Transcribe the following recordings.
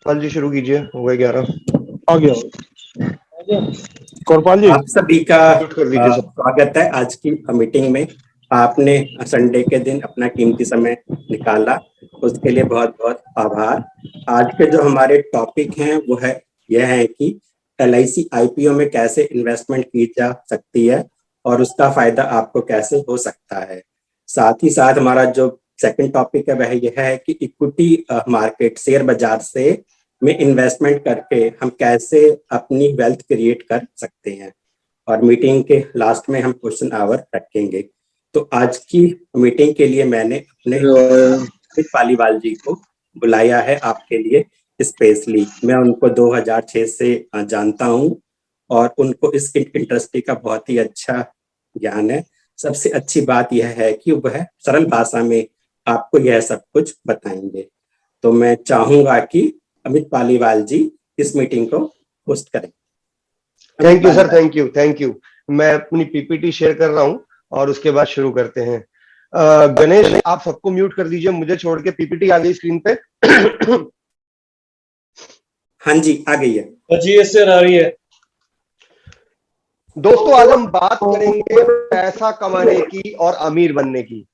पाल जी शुरू कीजिए, हो गए 11। आ गया कोरपाल जी। आप सभी का म्यूट कर दीजिए सब। स्वागत है आज की मीटिंग में। आपने संडे के दिन अपना कीमती समय निकाला, उसके लिए बहुत बहुत आभार। आज के जो हमारे टॉपिक हैं वो है यह है कि LIC IPO में कैसे इन्वेस्टमेंट की जा सकती है और उसका फायदा आपको कैसे हो सकता है। साथ ही साथ हमारा जो सेकंड टॉपिक है वह यह है कि इक्विटी मार्केट, शेयर बाजार से में इन्वेस्टमेंट करके हम कैसे अपनी वेल्थ क्रिएट कर सकते हैं। और मीटिंग के लास्ट में हम क्वेश्चन आवर रखेंगे। तो आज की मीटिंग के लिए मैंने अपने अमित पालीवाल जी को बुलाया है आपके लिए स्पेशली। मैं उनको 2006 से जानता हूँ और उनको इस इंडस्ट्री का बहुत ही अच्छा ज्ञान है। सबसे अच्छी बात यह है कि वह सरल भाषा में आपको यह सब कुछ बताएंगे। तो मैं चाहूंगा कि अमित पालीवाल जी इस मीटिंग को होस्ट करें। Thank you sir, thank you. मैं अपनी पीपीटी शेयर कर रहा हूं और उसके बाद शुरू करते हैं। गणेश, आप सबको म्यूट कर दीजिए, मुझे छोड़ के। पीपीटी आ गई स्क्रीन पे? हाँ जी, आ गई है जी सर, आ रही है। दोस्तों, आज हम बात करेंगे पैसा कमाने की और अमीर बनने की।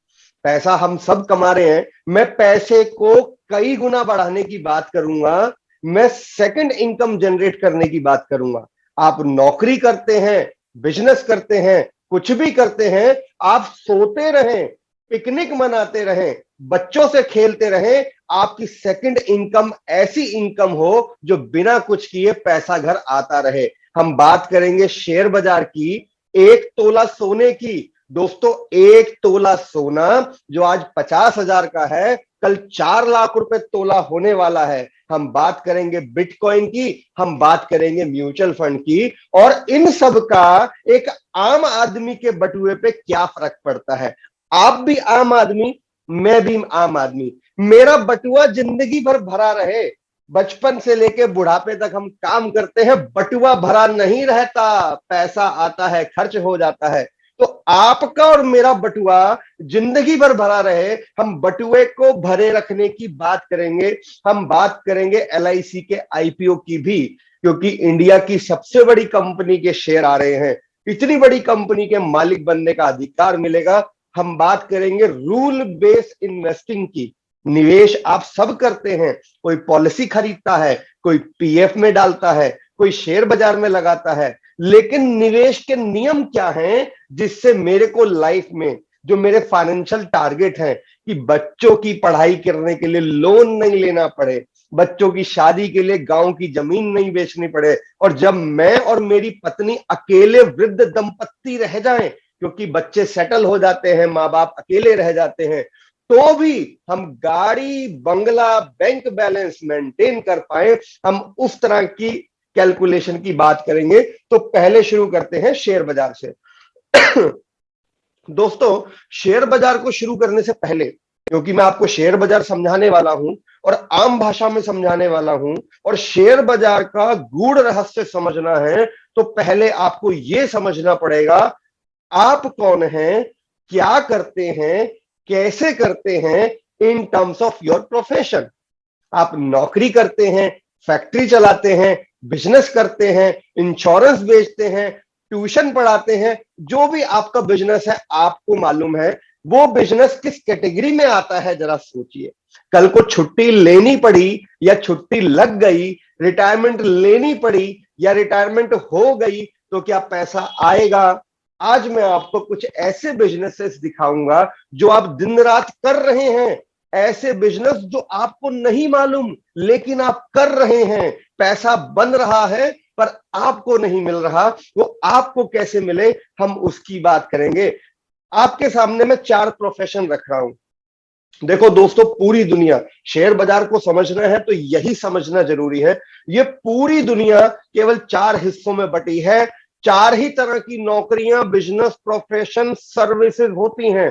पैसा हम सब कमा रहे हैं। मैं पैसे को कई गुना बढ़ाने की बात करूंगा। मैं सेकंड इनकम जनरेट करने की बात करूंगा। आप नौकरी करते हैं, बिजनेस करते हैं, कुछ भी करते हैं, आप सोते रहें, पिकनिक मनाते रहें, बच्चों से खेलते रहें, आपकी सेकंड इनकम ऐसी इनकम हो जो बिना कुछ किए पैसा घर आता रहे। हम बात करेंगे शेयर बाजार की, 1 तोला सोने की। दोस्तों, 1 तोला सोना जो आज 50,000 का है, कल 4 लाख रुपए तोला होने वाला है। हम बात करेंगे बिटकॉइन की, हम बात करेंगे म्यूचुअल फंड की, और इन सब का एक आम आदमी के बटुए पे क्या फर्क पड़ता है। आप भी आम आदमी, मैं भी आम आदमी, मेरा बटुआ जिंदगी भर भरा रहे। बचपन से लेके बुढ़ापे तक हम काम करते हैं, बटुआ भरा नहीं रहता, पैसा आता है, खर्च हो जाता है। तो आपका और मेरा बटुआ जिंदगी भर भरा रहे, हम बटुए को भरे रखने की बात करेंगे। हम बात करेंगे LIC के IPO की भी, क्योंकि इंडिया की सबसे बड़ी कंपनी के शेयर आ रहे हैं। इतनी बड़ी कंपनी के मालिक बनने का अधिकार मिलेगा। हम बात करेंगे रूल बेस्ड इन्वेस्टिंग की। निवेश आप सब करते हैं, कोई पॉलिसी खरीदता है, कोई PF में डालता है, कोई शेयर बाजार में लगाता है, लेकिन निवेश के नियम क्या हैं जिससे मेरे को लाइफ में जो मेरे फाइनेंशियल टारगेट हैं कि बच्चों की पढ़ाई करने के लिए लोन नहीं लेना पड़े, बच्चों की शादी के लिए गांव की जमीन नहीं बेचनी पड़े, और जब मैं और मेरी पत्नी अकेले वृद्ध दंपत्ति रह जाएं, क्योंकि बच्चे सेटल हो जाते हैं, माँ बाप अकेले रह जाते हैं, तो भी हम गाड़ी, बंगला, बैंक बैलेंस मेंटेन कर पाए, हम उस तरह की कैलकुलेशन की बात करेंगे। तो पहले शुरू करते हैं शेयर बाजार से। दोस्तों, शेयर बाजार को शुरू करने से पहले, क्योंकि मैं आपको शेयर बाजार समझाने वाला हूं और आम भाषा में समझाने वाला हूं, और शेयर बाजार का गूढ़ रहस्य समझना है, तो पहले आपको यह समझना पड़ेगा आप कौन हैं, क्या करते हैं, कैसे करते हैं in terms of your profession. आप नौकरी करते हैं, फैक्ट्री चलाते हैं, बिजनेस करते हैं, इंश्योरेंस बेचते हैं, ट्यूशन पढ़ाते हैं, जो भी आपका बिजनेस है, आपको मालूम है वो बिजनेस किस कैटेगरी में आता है। जरा सोचिए, कल को छुट्टी लेनी पड़ी या छुट्टी लग गई, रिटायरमेंट लेनी पड़ी या रिटायरमेंट हो गई, तो क्या पैसा आएगा? आज मैं आपको कुछ ऐसे बिजनेसेस दिखाऊंगा जो आप दिन रात कर रहे हैं, ऐसे बिजनेस जो आपको नहीं मालूम लेकिन आप कर रहे हैं, पैसा बन रहा है पर आपको नहीं मिल रहा। वो आपको कैसे मिले, हम उसकी बात करेंगे। आपके सामने मैं 4 प्रोफेशन रख रहा हूं। देखो दोस्तों, पूरी दुनिया शेयर बाजार को समझना है तो यही समझना जरूरी है, ये पूरी दुनिया केवल 4 हिस्सों में बटी है। 4 ही तरह की नौकरियां, बिजनेस, प्रोफेशन, सर्विसेज होती हैं।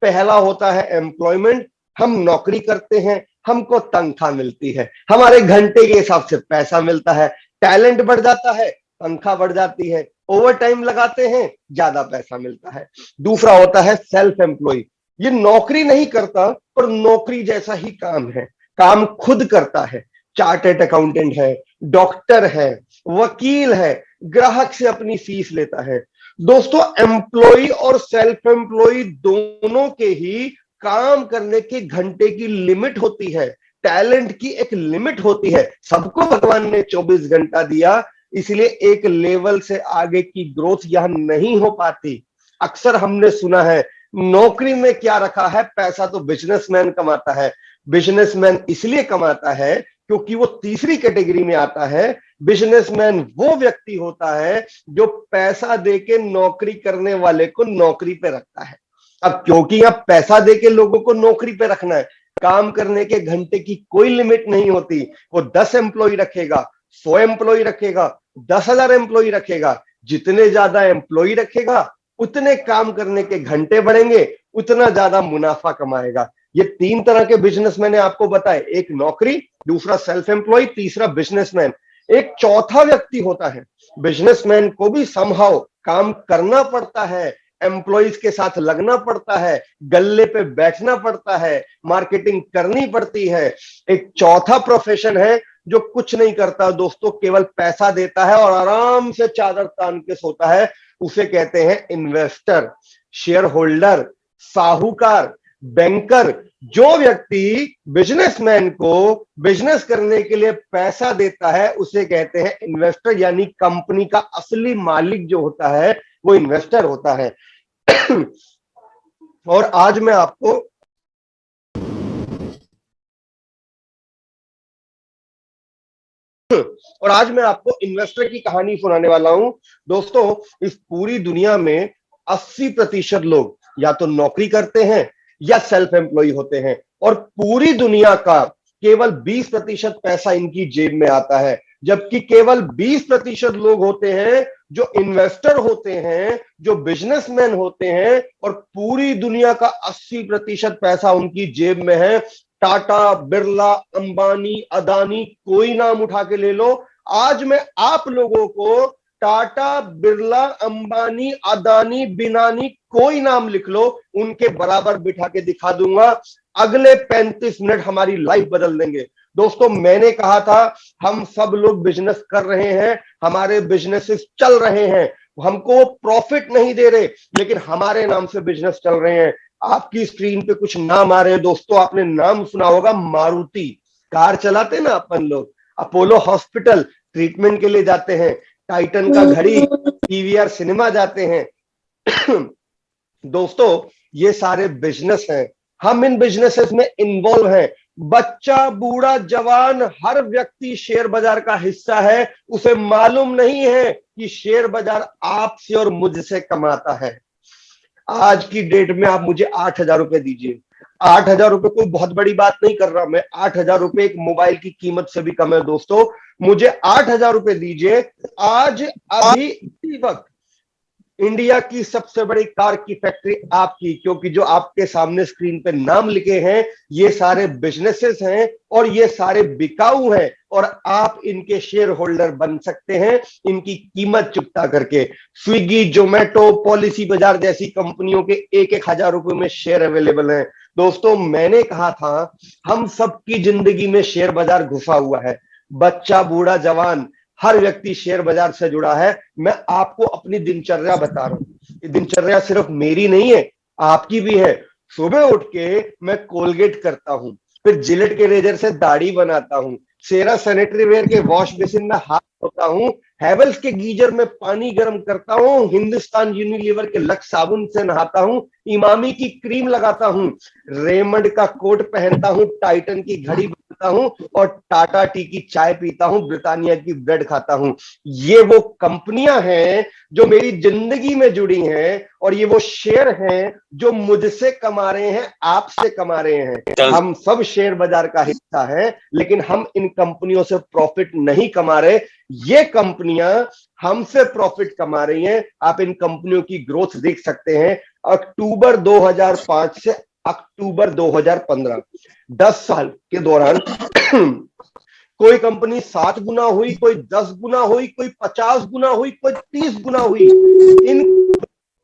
पहला होता है एम्प्लॉयमेंट। हम नौकरी करते हैं, हमको तनख्वाह मिलती है, हमारे घंटे के हिसाब से पैसा मिलता है, टैलेंट बढ़ जाता है, तनख्वाह बढ़ जाती है, ओवर टाइम लगाते हैं, ज्यादा पैसा मिलता है। दूसरा होता है सेल्फ एम्प्लॉय। ये नौकरी नहीं करता पर नौकरी जैसा ही काम है, काम खुद करता है, चार्टर्ड अकाउंटेंट है, डॉक्टर है, वकील है, ग्राहक से अपनी फीस लेता है। दोस्तों, एम्प्लॉय और सेल्फ एम्प्लॉय दोनों के ही काम करने के घंटे की लिमिट होती है, टैलेंट की एक लिमिट होती है। सबको भगवान ने 24 घंटा दिया, इसलिए एक लेवल से आगे की ग्रोथ यहां नहीं हो पाती। अक्सर हमने सुना है नौकरी में क्या रखा है, पैसा तो बिजनेसमैन कमाता है। बिजनेसमैन इसलिए कमाता है क्योंकि वो तीसरी कैटेगरी में आता है। बिजनेसमैन वो व्यक्ति होता है जो पैसा देके नौकरी करने वाले को नौकरी पे रखता है। अब क्योंकि अब पैसा देके लोगों को नौकरी पे रखना है, काम करने के घंटे की कोई लिमिट नहीं होती। वो 10 एम्प्लॉय रखेगा, 100 एम्प्लॉय रखेगा, 10,000 एम्प्लॉय रखेगा। जितने ज्यादा एम्प्लॉय रखेगा उतने काम करने के घंटे बढ़ेंगे, उतना ज्यादा मुनाफा कमाएगा। ये 3 तरह के बिजनेस मैंने आपको बताए, एक नौकरी, दूसरा सेल्फ एम्प्लॉय, तीसरा बिजनेसमैन। एक चौथा व्यक्ति होता है, बिजनेसमैन को भी समहाउ काम करना पड़ता है, एम्प्लॉइज के साथ लगना पड़ता है, गल्ले पे बैठना पड़ता है, मार्केटिंग करनी पड़ती है। एक चौथा प्रोफेशन है जो कुछ नहीं करता दोस्तों, केवल पैसा देता है और आराम से चादर तान के सोता है। उसे कहते हैं इन्वेस्टर, शेयर होल्डर, साहूकार, बैंकर। जो व्यक्ति बिजनेसमैन को बिजनेस करने के लिए पैसा देता है उसे कहते हैं इन्वेस्टर, यानी कंपनी का असली मालिक जो होता है वो इन्वेस्टर होता है। और आज मैं आपको इन्वेस्टर की कहानी सुनाने वाला हूं। दोस्तों, इस पूरी दुनिया में 80% लोग या तो नौकरी करते हैं या सेल्फ एम्प्लॉय होते हैं, और पूरी दुनिया का केवल 20% पैसा इनकी जेब में आता है। जबकि केवल 20% लोग होते हैं जो इन्वेस्टर होते हैं, जो बिजनेसमैन होते हैं, और पूरी दुनिया का 80% पैसा उनकी जेब में है। टाटा, बिरला, अंबानी, अदानी, कोई नाम उठा के ले लो। आज मैं आप लोगों को टाटा, बिरला, अंबानी, अदानी, बिनानी, कोई नाम लिख लो, उनके बराबर बिठा के दिखा दूंगा। अगले 35 मिनट हमारी लाइफ बदल देंगे। दोस्तों, मैंने कहा था हम सब लोग बिजनेस कर रहे हैं, हमारे बिजनेसेस चल रहे हैं, हमको प्रॉफिट नहीं दे रहे, लेकिन हमारे नाम से बिजनेस चल रहे हैं। आपकी स्क्रीन पे कुछ नाम आ रहे हैं दोस्तों, आपने नाम सुना होगा, मारुति कार चलाते ना अपन लोग, अपोलो हॉस्पिटल ट्रीटमेंट के लिए जाते हैं, टाइटन का घड़ी, पीवीआर सिनेमा जाते हैं। दोस्तों, ये सारे बिजनेस हैं, हम इन बिजनेसेस में इन्वॉल्व हैं। बच्चा, बूढ़ा, जवान, हर व्यक्ति शेयर बाजार का हिस्सा है। उसे मालूम नहीं है कि शेयर बाजार आपसे और मुझसे कमाता है। आज की डेट में आप मुझे 8,000 रुपए दीजिए, 8,000 रुपए कोई बहुत बड़ी बात नहीं कर रहा मैं, 8,000 रुपए एक मोबाइल की कीमत से भी कम है। दोस्तों, मुझे 8,000 रुपए दीजिए, आज अभी इसी वक्त इंडिया की सबसे बड़ी कार की फैक्ट्री आपकी, क्योंकि जो आपके सामने स्क्रीन पे नाम लिखे हैं ये सारे बिजनेसेस हैं और ये सारे बिकाऊ हैं, और आप इनके शेयर होल्डर बन सकते हैं इनकी कीमत चुकता करके। स्विगी, जोमेटो, पॉलिसी बाजार जैसी कंपनियों के 1,000 रुपए में शेयर अवेलेबल हैं। दोस्तों, मैंने कहा था हम सबकी जिंदगी में शेयर बाजार घुसा हुआ है। बच्चा, बूढ़ा, जवान, हर व्यक्ति शेयर बाजार से जुड़ा है। मैं आपको अपनी दिनचर्या बता रहा हूं, दिनचर्या सिर्फ मेरी नहीं है, आपकी भी है। सुबह उठ के मैं कोलगेट करता हूं, फिर जिलेट के रेजर से दाढ़ी बनाता हूं, सेरा सैनिटरी वेयर के वॉश बेसिन में हाथ धोता हूं, हैवेल्स के गीजर में पानी गर्म करता हूं, हिंदुस्तान यूनिलीवर के लक्स साबुन से नहाता हूं, इमामी की क्रीम लगाता हूं, रेमंड का कोट पहनता हूं, टाइटन की घड़ी बनाता हूं, और टाटा टी की चाय पीता हूं, ब्रिटानिया की ब्रेड खाता हूं। ये वो कंपनियां हैं जो मेरी जिंदगी में जुड़ी हैं, और ये वो शेयर हैं जो मुझसे कमा रहे हैं, आपसे कमा रहे हैं। हम सब शेयर बाजार का हिस्सा है, लेकिन हम इन कंपनियों से प्रॉफिट नहीं कमा रहे, ये कंपनियां हमसे प्रॉफिट कमा रही हैं। आप इन कंपनियों की ग्रोथ देख सकते हैं। अक्टूबर 2005 से अक्टूबर 2015, 10 साल के दौरान कोई कंपनी 7 गुना हुई, कोई 10 गुना हुई, कोई 50 गुना हुई, कोई 30 गुना हुई। इन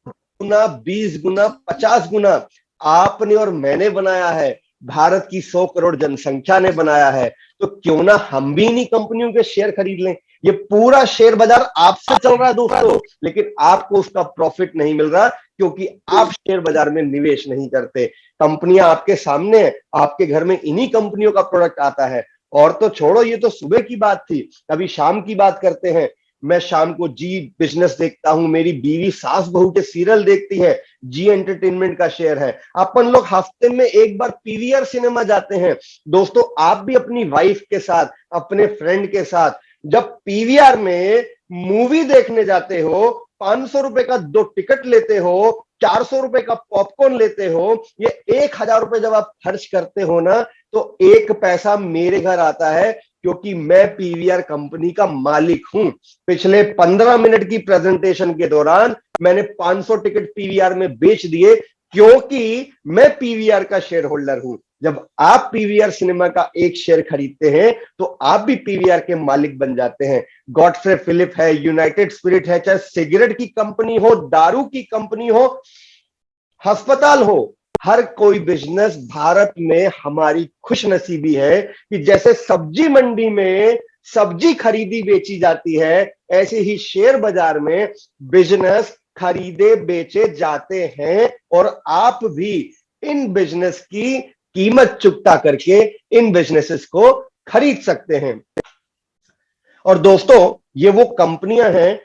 गुना, 20 गुना, 50 गुना आपने और मैंने बनाया है। भारत की 100 करोड़ जनसंख्या ने बनाया है, तो क्यों ना हम भी इन्हीं कंपनियों के शेयर खरीद लें। ये पूरा शेयर बाजार आपसे चल रहा है दोस्तों, लेकिन आपको उसका प्रॉफिट नहीं मिल रहा क्योंकि आप शेयर बाजार में निवेश नहीं करते। कंपनियां आपके सामने है, आपके घर में इन्हीं कंपनियों का प्रोडक्ट आता है। और तो छोड़ो, ये तो सुबह की बात थी, अभी शाम की बात करते हैं। मैं शाम को जी बिजनेस देखता हूं, मेरी बीवी सास बहू के सीरियल देखती है, जी एंटरटेनमेंट का शेयर है। अपन लोग हफ्ते में एक बार पीवीआर सिनेमा जाते हैं। दोस्तों, आप भी अपनी वाइफ के साथ, अपने फ्रेंड के साथ जब पीवीआर में मूवी देखने जाते हो, 500 रुपए का 2 टिकट लेते हो, 400 रुपए का पॉपकॉर्न लेते हो, ये 1000 रुपए जब आप खर्च करते हो ना, तो 1 पैसा मेरे घर आता है, क्योंकि मैं पीवीआर कंपनी का मालिक हूं। पिछले 15 मिनट की प्रेजेंटेशन के दौरान मैंने 500 टिकट पीवीआर में बेच दिए, क्योंकि मैं पीवीआर का शेयर होल्डर हूं। जब आप पीवीआर सिनेमा का एक शेयर खरीदते हैं, तो आप भी पीवीआर के मालिक बन जाते हैं। गॉडफ्रे फिलिप है, यूनाइटेड स्पिरिट है, चाहे सिगरेट की कंपनी हो, दारू की कंपनी हो, अस्पताल हो, हर कोई बिजनेस भारत में हमारी खुशनसीबी है कि जैसे सब्जी मंडी में सब्जी खरीदी बेची जाती है, ऐसे ही शेयर बाजार में बिजनेस खरीदे बेचे जाते हैं। और आप भी इन बिजनेस की कीमत चुकता करके इन बिजनेसेस को खरीद सकते हैं। और दोस्तों, ये वो कंपनियां हैं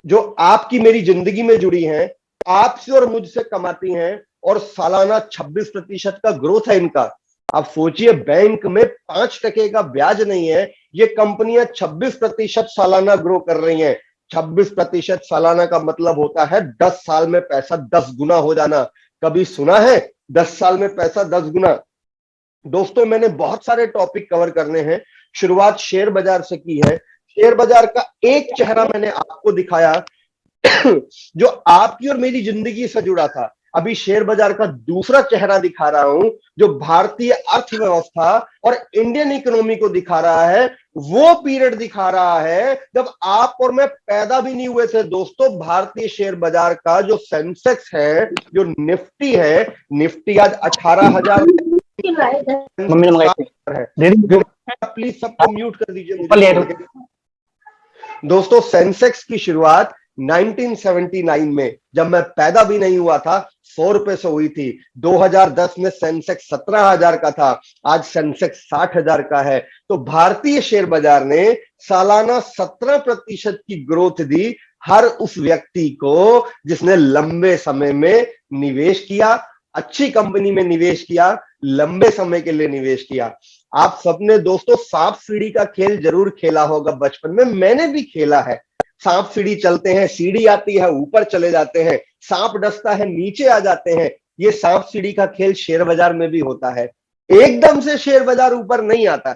जो आपकी मेरी जिंदगी में जुड़ी हैं, आपसे और मुझसे कमाती हैं, और सालाना 26% का ग्रोथ है इनका। आप सोचिए, बैंक में 5% का ब्याज नहीं है, ये कंपनियां 26% सालाना ग्रो कर रही हैं। 26% सालाना का मतलब होता है 10 साल में पैसा 10 गुना हो जाना। कभी सुना है 10 साल में पैसा 10 गुना? दोस्तों, मैंने बहुत सारे टॉपिक कवर करने हैं। शुरुआत शेयर बाजार से की है। शेयर बाजार का एक चेहरा मैंने आपको दिखाया जो आपकी और मेरी जिंदगी से जुड़ा था। अभी शेयर बाजार का दूसरा चेहरा दिखा रहा हूं, जो भारतीय अर्थव्यवस्था और इंडियन इकोनॉमी को दिखा रहा है। वो पीरियड दिखा रहा है जब आप और मैं पैदा भी नहीं हुए थे। दोस्तों, भारतीय शेयर बाजार का जो सेंसेक्स है, जो निफ्टी है, निफ्टी आज 18,000 है। प्लीज सबको म्यूट कर दीजिए मुझे। दोस्तों, सेंसेक्स की शुरुआत 1979 में, जब मैं पैदा भी नहीं हुआ था, 100 रुपए से हुई थी। 2010 में सेंसेक्स 17,000 का था, आज सेंसेक्स 60,000 का है। तो भारतीय शेयर बाजार ने सालाना 17% की ग्रोथ दी हर उस व्यक्ति को जिसने लंबे समय में निवेश किया, अच्छी कंपनी में निवेश किया, लंबे समय के लिए निवेश किया। आप सबने दोस्तों सांप सीढ़ी का खेल जरूर खेला होगा बचपन में, मैंने भी खेला है। सांप सीढ़ी चलते हैं, सीढ़ी आती है, ऊपर चले जाते हैं, सांप डसता है, नीचे आ जाते हैं। ये सांप सीढ़ी का खेल शेयर बाजार में भी होता है। एकदम से शेयर बाजार ऊपर नहीं आता,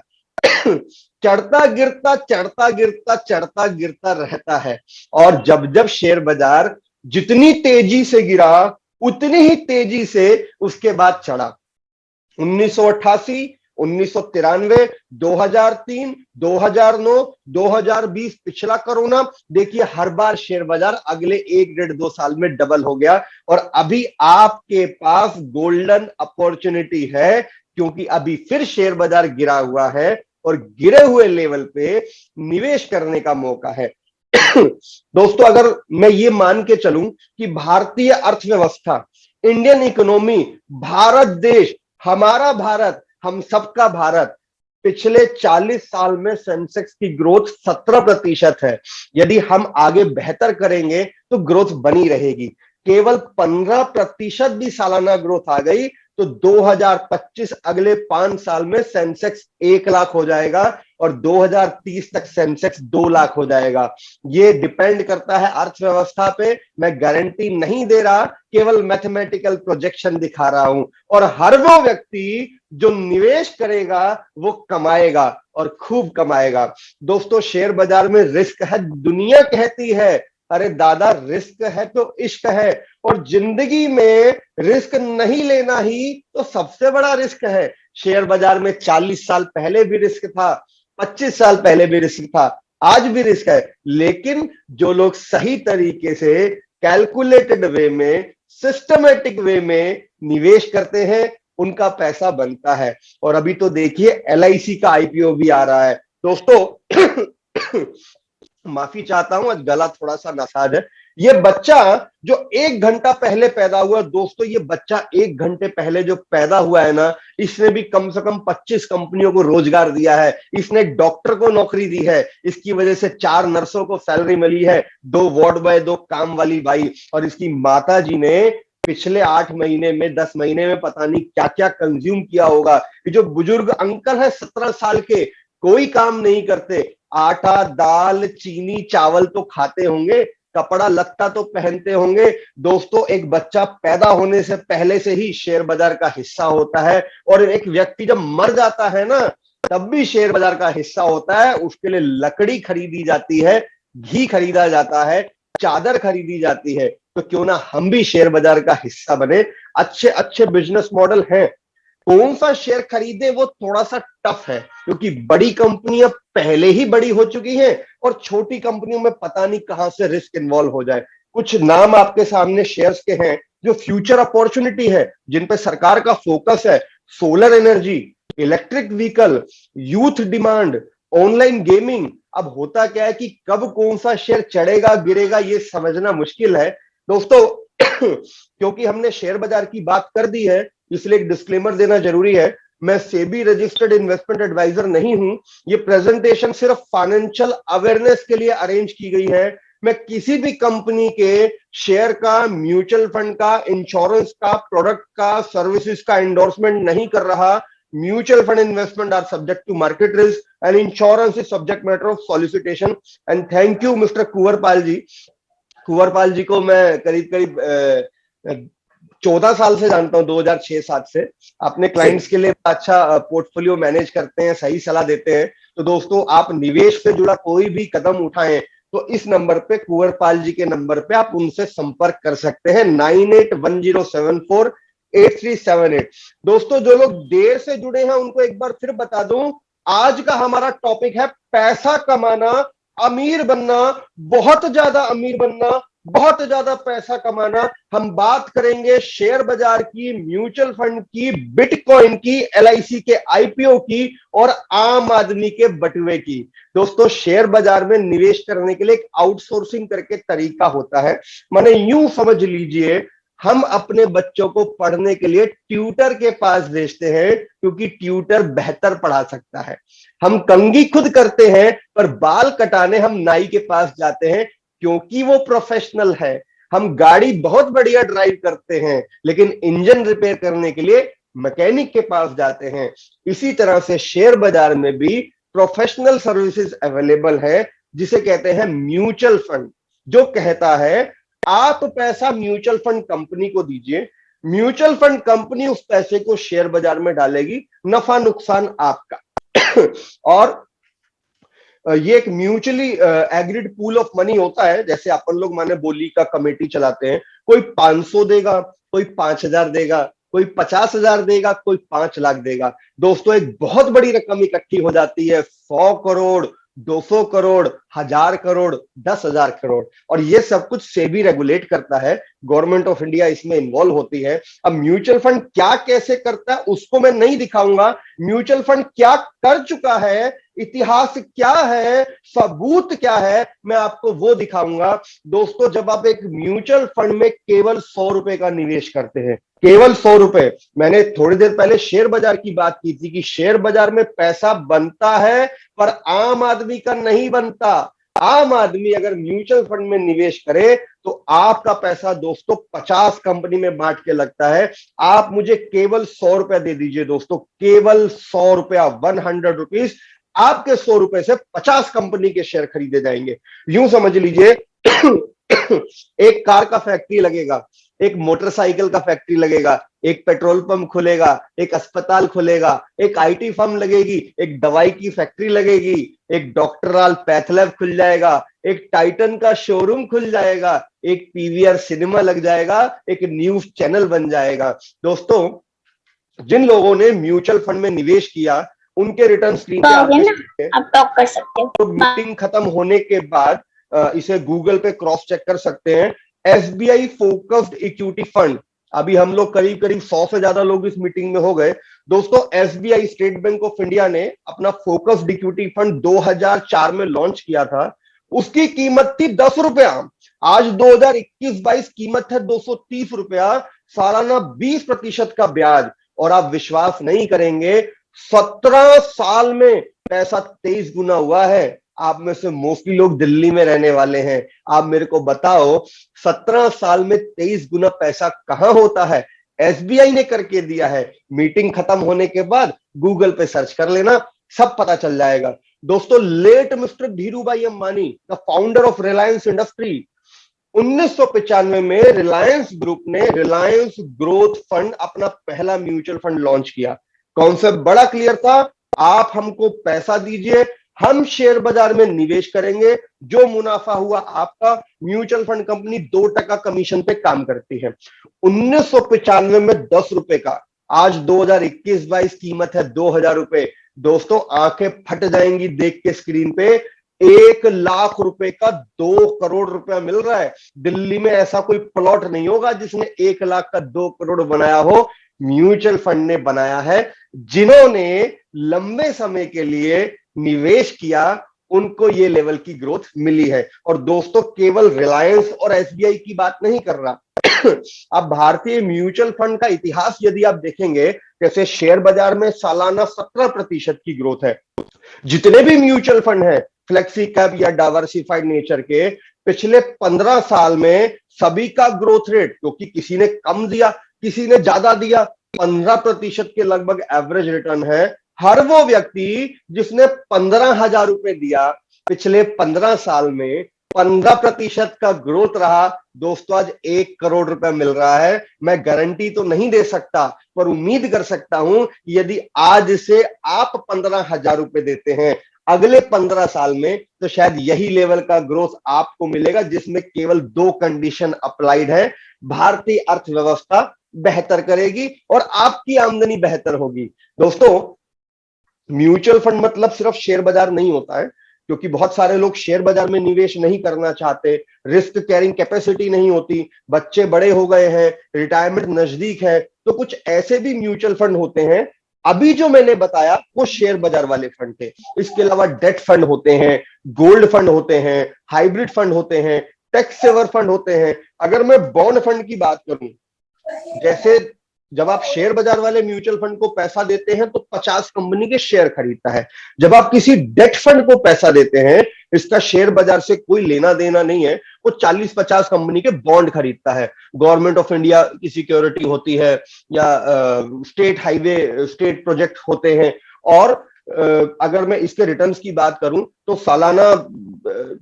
चढ़ता गिरता चढ़ता गिरता चढ़ता गिरता रहता है। और जब जब शेयर बाजार जितनी तेजी से गिरा, उतनी ही तेजी से उसके बाद चढ़ा। 1988, 1993, 2003, 2009, 2020, पिछला कोरोना, देखिए हर बार शेयर बाजार अगले 1-1.5-2 साल में डबल हो गया। और अभी आपके पास गोल्डन अपॉर्चुनिटी है, क्योंकि अभी फिर शेयर बाजार गिरा हुआ है और गिरे हुए लेवल पे निवेश करने का मौका है। दोस्तों, अगर मैं ये मान के चलूं कि भारतीय अर्थव्यवस्था, इंडियन इकोनॉमी, भारत देश, हमारा भारत, हम सबका भारत, पिछले 40 साल में सेंसेक्स की ग्रोथ 17% है। यदि हम आगे बेहतर करेंगे तो ग्रोथ बनी रहेगी। केवल 15% भी सालाना ग्रोथ आ गई तो 2025 अगले 5 साल में सेंसेक्स 1 लाख हो जाएगा और 2030 तक सेंसेक्स 2 लाख हो जाएगा। ये डिपेंड करता है अर्थव्यवस्था पे, मैं गारंटी नहीं दे रहा, केवल मैथमेटिकल प्रोजेक्शन दिखा रहा हूं। और हर वो व्यक्ति जो निवेश करेगा वो कमाएगा और खूब कमाएगा। दोस्तों, शेयर बाजार में रिस्क है। दुनिया कहती है अरे दादा रिस्क है तो इश्क है, और जिंदगी में रिस्क नहीं लेना ही तो सबसे बड़ा रिस्क है। शेयर बाजार में 40 साल पहले भी रिस्क था, 25 साल पहले भी रिस्क था, आज भी रिस्क है। लेकिन जो लोग सही तरीके से कैलकुलेटेड वे में, सिस्टमेटिक वे में निवेश करते हैं, उनका पैसा बनता है। और अभी तो देखिए LIC का IPO भी आ रहा है दोस्तों। माफी चाहता हूं, आज गला थोड़ा सा नासाज है। ये बच्चा जो 1 घंटा पहले पैदा हुआ दोस्तों, ये बच्चा 1 घंटे पहले जो पैदा हुआ है ना, इसने भी कम से कम 25 कंपनियों को रोजगार दिया है। इसने डॉक्टर को नौकरी दी है, इसकी वजह से 4 नर्सों को सैलरी मिली है, 2 वार्ड बॉय, 2 काम वाली बाई, और इसकी माता जी ने पिछले 8 महीने में 10 महीने में पता नहीं क्या क्या कंज्यूम किया होगा। ये जो बुजुर्ग अंकल है 17 साल के, कोई काम नहीं करते, आटा दाल चीनी चावल तो खाते होंगे, कपड़ा लत्ता तो पहनते होंगे। दोस्तों एक बच्चा पैदा होने से पहले से ही शेयर बाजार का हिस्सा होता है, और एक व्यक्ति जब मर जाता है ना, तब भी शेयर बाजार का हिस्सा होता है। उसके लिए लकड़ी खरीदी जाती है, घी खरीदा जाता है, चादर खरीदी जाती है। तो क्यों ना हम भी शेयर बाजार का हिस्सा बने। अच्छे अच्छे बिजनेस मॉडल हैं, कौन सा शेयर खरीदे वो थोड़ा सा टफ है, क्योंकि बड़ी कंपनियां पहले ही बड़ी हो चुकी हैं, और छोटी कंपनियों में पता नहीं कहां से रिस्क इन्वॉल्व हो जाए। कुछ नाम आपके सामने शेयर्स के हैं जो फ्यूचर अपॉर्चुनिटी है, जिन पे सरकार का फोकस है। Solar energy, electric vehicle, youth demand, online gaming. अब होता क्या है कि कब कौन सा शेयर चढ़ेगा गिरेगा ये समझना मुश्किल है दोस्तों। क्योंकि हमने शेयर बाजार की बात कर दी है, इसलिए एक डिस्क्लेमर देना जरूरी है। मैं सेबी रजिस्टर्ड इन्वेस्टमेंट एडवाइजर नहीं हूं। ये प्रेजेंटेशन सिर्फ फाइनेंशियल अवेयरनेस के लिए अरेंज की गई है। मैं किसी भी कंपनी के शेयर का, म्यूचुअल फंड का, इंश्योरेंस का, प्रोडक्ट का, सर्विसेज का एंडोर्समेंट नहीं कर रहा। Mutual fund investment are subject to market risk and insurance is subject matter of solicitation. And thank you mister Kunwarpal ji. Kunwarpal ji को मैं करीब करीब 14 साल से जानता हूं, 2006-7 से। अपने क्लाइंट्स के लिए अच्छा पोर्टफोलियो मैनेज करते हैं, सही सलाह देते हैं। तो दोस्तों आप निवेश से जुड़ा कोई भी कदम उठाएं तो इस नंबर पे, कुंवरपाल जी के नंबर पे आप उनसे संपर्क कर सकते हैं, 9810748378। दोस्तों जो लोग देर से जुड़े हैं उनको एक बार फिर बता दूं, आज का हमारा टॉपिक है पैसा कमाना, अमीर बनना, बहुत ज्यादा अमीर बनना, बहुत ज्यादा पैसा कमाना। हम बात करेंगे शेयर बाजार की, म्यूचुअल फंड की, बिटकॉइन की, LIC के IPO की, और आम आदमी के बटुए की। दोस्तों शेयर बाजार में निवेश करने के लिए एक आउटसोर्सिंग करके तरीका होता है। माने यूं समझ लीजिए, हम अपने बच्चों को पढ़ने के लिए ट्यूटर के पास भेजते हैं, क्योंकि ट्यूटर बेहतर पढ़ा सकता है। हम कंघी खुद करते हैं, पर बाल कटाने हम नाई के पास जाते हैं, क्योंकि वो प्रोफेशनल है। हम गाड़ी बहुत बढ़िया ड्राइव करते हैं, लेकिन इंजन रिपेयर करने के लिए मैकेनिक के पास जाते हैं। इसी तरह से शेयर बाजार में भी प्रोफेशनल सर्विसेज अवेलेबल है, जिसे कहते हैं म्यूचुअल फंड, जो कहता है आप पैसा म्यूचुअल फंड कंपनी को दीजिए, म्यूचुअल फंड कंपनी उस पैसे को शेयर बाजार में डालेगी, नफा नुकसान आपका। और ये एक mutually agreed pool of money होता है। जैसे अपन लोग माने बोली का कमेटी चलाते हैं, कोई 500 देगा, कोई 5000 देगा, कोई 50,000 देगा, कोई 5 लाख देगा। दोस्तों एक बहुत बड़ी रकम इकट्ठी हो जाती है, 100 करोड़, 200 करोड़, 1000 करोड़, 10,000 करोड़, और ये सब कुछ सेबी रेगुलेट करता है। गवर्नमेंट ऑफ इंडिया इसमें इन्वॉल्व होती है। अब म्यूचुअल फंड क्या कैसे करता है उसको मैं नहीं दिखाऊंगा, म्यूचुअल फंड क्या कर चुका है, इतिहास क्या है, सबूत क्या है, मैं आपको वो दिखाऊंगा। दोस्तों जब आप एक म्यूचुअल फंड में केवल 100 रुपए का निवेश करते हैं, केवल 100 रुपए, मैंने थोड़ी देर पहले शेयर बाजार की बात की थी कि शेयर बाजार में पैसा बनता है, पर आम आदमी का नहीं बनता। आम आदमी अगर म्यूचुअल फंड में निवेश करे तो आपका पैसा दोस्तों 50 कंपनी में बांट के लगता है। आप मुझे केवल 100 रुपया दे दीजिए दोस्तों, केवल 100 रुपया, 100 रुपीज, आपके 100 रुपए से 50 कंपनी के शेयर खरीदे जाएंगे। यूं समझ लीजिए, एक कार का फैक्ट्री लगेगा, एक मोटरसाइकिल का फैक्ट्री लगेगा, एक पेट्रोल पंप खुलेगा, एक अस्पताल खुलेगा, एक IT फर्म लगेगी, एक दवाई की फैक्ट्री लगेगी, एक डॉक्टरल पैथ लैब खुल जाएगा, एक टाइटन का शोरूम खुल जाएगा, एक PVR सिनेमा लग जाएगा, एक न्यूज चैनल बन जाएगा। दोस्तों जिन लोगों ने म्यूचुअल फंड में निवेश किया उनके रिटर्न स्क्रीन पे आप टॉक कर सकते हैं। तो मीटिंग खत्म होने के बाद इसे गूगल पे क्रॉस चेक कर सकते हैं। SBI फोकस्ड इक्विटी फंड अभी हम लोग करीब करीब 100 से ज्यादा लोग इस मीटिंग में हो गए। दोस्तों, SBI state bank of India ने अपना फोकस्ड इक्विटी फंड 2004 में लॉन्च किया था। उसकी कीमत थी 10 रुपया। आज 2021-22 कीमत है 230 रुपया, सालाना 20% का ब्याज। और आप विश्वास नहीं करेंगे, 17 साल में पैसा 23 गुना हुआ है। आप में से मोस्टली लोग दिल्ली में रहने वाले हैं, आप मेरे को बताओ 17 साल में 23 गुना पैसा कहां होता है? एसबीआई ने करके दिया है। मीटिंग खत्म होने के बाद गूगल पे सर्च कर लेना, सब पता चल जाएगा। दोस्तों, लेट मिस्टर धीरू भाई Ambani, the founder of Reliance industry, 1995 में रिलायंस ग्रुप ने रिलायंस ग्रोथ फंड अपना पहला म्यूचुअल फंड लॉन्च किया। कॉन्सेप्ट बड़ा क्लियर था, आप हमको पैसा दीजिए, हम शेयर बाजार में निवेश करेंगे, जो मुनाफा हुआ आपका। म्यूचुअल फंड कंपनी 2% कमीशन पे काम करती है। 1995 में 10 रुपए का, आज 2021-22 कीमत है 2000 रुपए। दोस्तों, आंखें फट जाएंगी देख के स्क्रीन पे, 1 लाख रुपए का 2 करोड़ रुपया मिल रहा है। दिल्ली में ऐसा कोई प्लॉट नहीं होगा जिसने 1 लाख का 2 करोड़ बनाया हो, म्यूचुअल फंड ने बनाया है। जिन्होंने लंबे समय के लिए निवेश किया, उनको ये लेवल की ग्रोथ मिली है। और दोस्तों, केवल रिलायंस और एसबीआई की बात नहीं कर रहा। अब भारतीय म्यूचुअल फंड का इतिहास यदि आप देखेंगे, जैसे शेयर बाजार में सालाना 17% की ग्रोथ है। जितने भी म्यूचुअल फंड हैं फ्लेक्सी कैप या डाइवर्सिफाइड नेचर के, पिछले 15 साल में सभी का ग्रोथ रेट, क्योंकि किसी ने कम दिया किसी ने ज्यादा दिया, 15% के लगभग एवरेज रिटर्न है। हर वो व्यक्ति जिसने 15,000 रुपए दिया, पिछले 15 साल में 15% का ग्रोथ रहा। दोस्तों, आज 1 करोड़ रुपए मिल रहा है। मैं गारंटी तो नहीं दे सकता, पर उम्मीद कर सकता हूं, यदि आज से आप 15,000 रुपए देते हैं, अगले 15 साल में तो शायद यही लेवल का ग्रोथ आपको मिलेगा, जिसमें केवल 2 कंडीशन अप्लाइड है। भारतीय अर्थव्यवस्था बेहतर करेगी और आपकी आमदनी बेहतर होगी। दोस्तों, म्यूचुअल फंड मतलब सिर्फ शेयर बाजार नहीं होता है, क्योंकि बहुत सारे लोग शेयर बाजार में निवेश नहीं करना चाहते, रिस्क कैरिंग कैपेसिटी नहीं होती, बच्चे बड़े हो गए हैं, रिटायरमेंट नजदीक है, तो कुछ ऐसे भी म्यूचुअल फंड होते हैं। अभी जो मैंने बताया वो शेयर बाजार वाले फंड थे। इसके अलावा डेट फंड होते हैं, गोल्ड फंड होते हैं, हाइब्रिड फंड होते हैं, टैक्स सेवर फंड होते हैं। अगर मैं बॉन्ड फंड की बात करूं, जैसे जब आप शेयर बाजार वाले म्यूचुअल फंड को पैसा देते हैं तो 50 कंपनी के शेयर खरीदता है। जब आप किसी डेट फंड को पैसा देते हैं, इसका शेयर बाजार से कोई लेना देना नहीं है, वो 40-50 कंपनी के बॉन्ड खरीदता है। गवर्नमेंट ऑफ इंडिया की सिक्योरिटी होती है, या स्टेट हाईवे स्टेट प्रोजेक्ट होते हैं। और अगर मैं इसके रिटर्न्स की बात करूं तो सालाना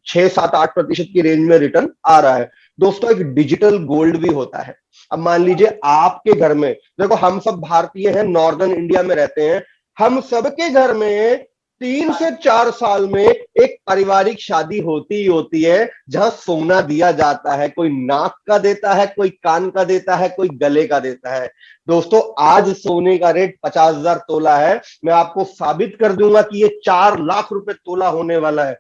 6-7-8% की रेंज में रिटर्न आ रहा है। दोस्तों, एक डिजिटल गोल्ड भी होता है। अब मान लीजिए आपके घर में, देखो हम सब भारतीय हैं, नॉर्दर्न इंडिया में रहते हैं, हम सबके घर में 3 से 4 साल में एक पारिवारिक शादी होती ही होती है, जहां सोना दिया जाता है। कोई नाक का देता है, कोई कान का देता है, कोई गले का देता है। दोस्तों, आज सोने का रेट 50,000 तोला है। मैं आपको साबित कर दूंगा कि ये 4 लाख रुपए तोला होने वाला है।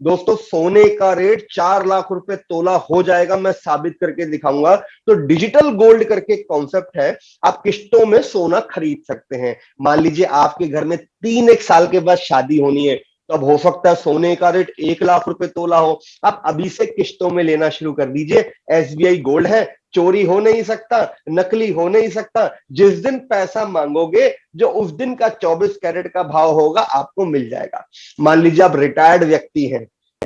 दोस्तों, सोने का रेट 4 लाख रुपए तोला हो जाएगा, मैं साबित करके दिखाऊंगा। तो डिजिटल गोल्ड करके कॉन्सेप्ट है, आप किश्तों में सोना खरीद सकते हैं। मान लीजिए आपके घर में 3 साल के बाद शादी होनी है, तो अब हो सकता है सोने का रेट 1 लाख रुपए तोला हो। आप अभी से किश्तों में लेना शुरू कर दीजिए। एसबीआई गोल्ड है, चोरी हो नहीं सकता, नकली हो नहीं सकता। जिस दिन पैसा मांगोगे, जो उस दिन का 24 कैरेट का भाव होगा आपको मिल जाएगा। मान लीजिए आप रिटायर्ड व्यक्ति हैं,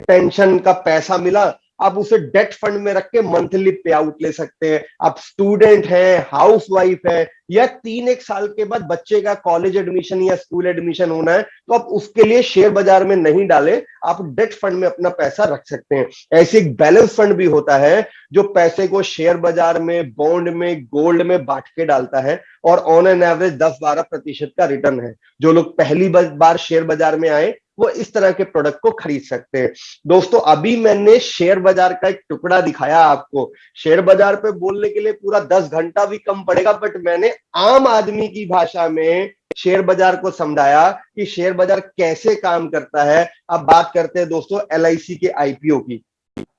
पेंशन का पैसा मिला, आप उसे डेट फंड में रख के मंथली पे आउट ले सकते हैं। आप स्टूडेंट हैं, हाउस वाइफ है, या 3-1 साल के बाद बच्चे का कॉलेज एडमिशन या स्कूल एडमिशन होना है, तो आप उसके लिए शेयर बाजार में नहीं डालें, आप डेट फंड में अपना पैसा रख सकते हैं। ऐसे एक बैलेंस फंड भी होता है, जो पैसे को शेयर बाजार में, बॉन्ड में, गोल्ड में बांट के डालता है, और ऑन एन एवरेज 10-12% का रिटर्न है। जो लोग पहली बार शेयर बाजार में आए, वो इस तरह के प्रोडक्ट को खरीद सकते हैं। दोस्तों, अभी मैंने शेयर बाजार का एक टुकड़ा दिखाया आपको। शेयर बाजार पे बोलने के लिए पूरा 10 घंटा भी कम पड़ेगा, बट मैंने आम आदमी की भाषा में शेयर बाजार को समझाया कि शेयर बाजार कैसे काम करता है। अब बात करते हैं दोस्तों एलआईसी के आईपीओ की।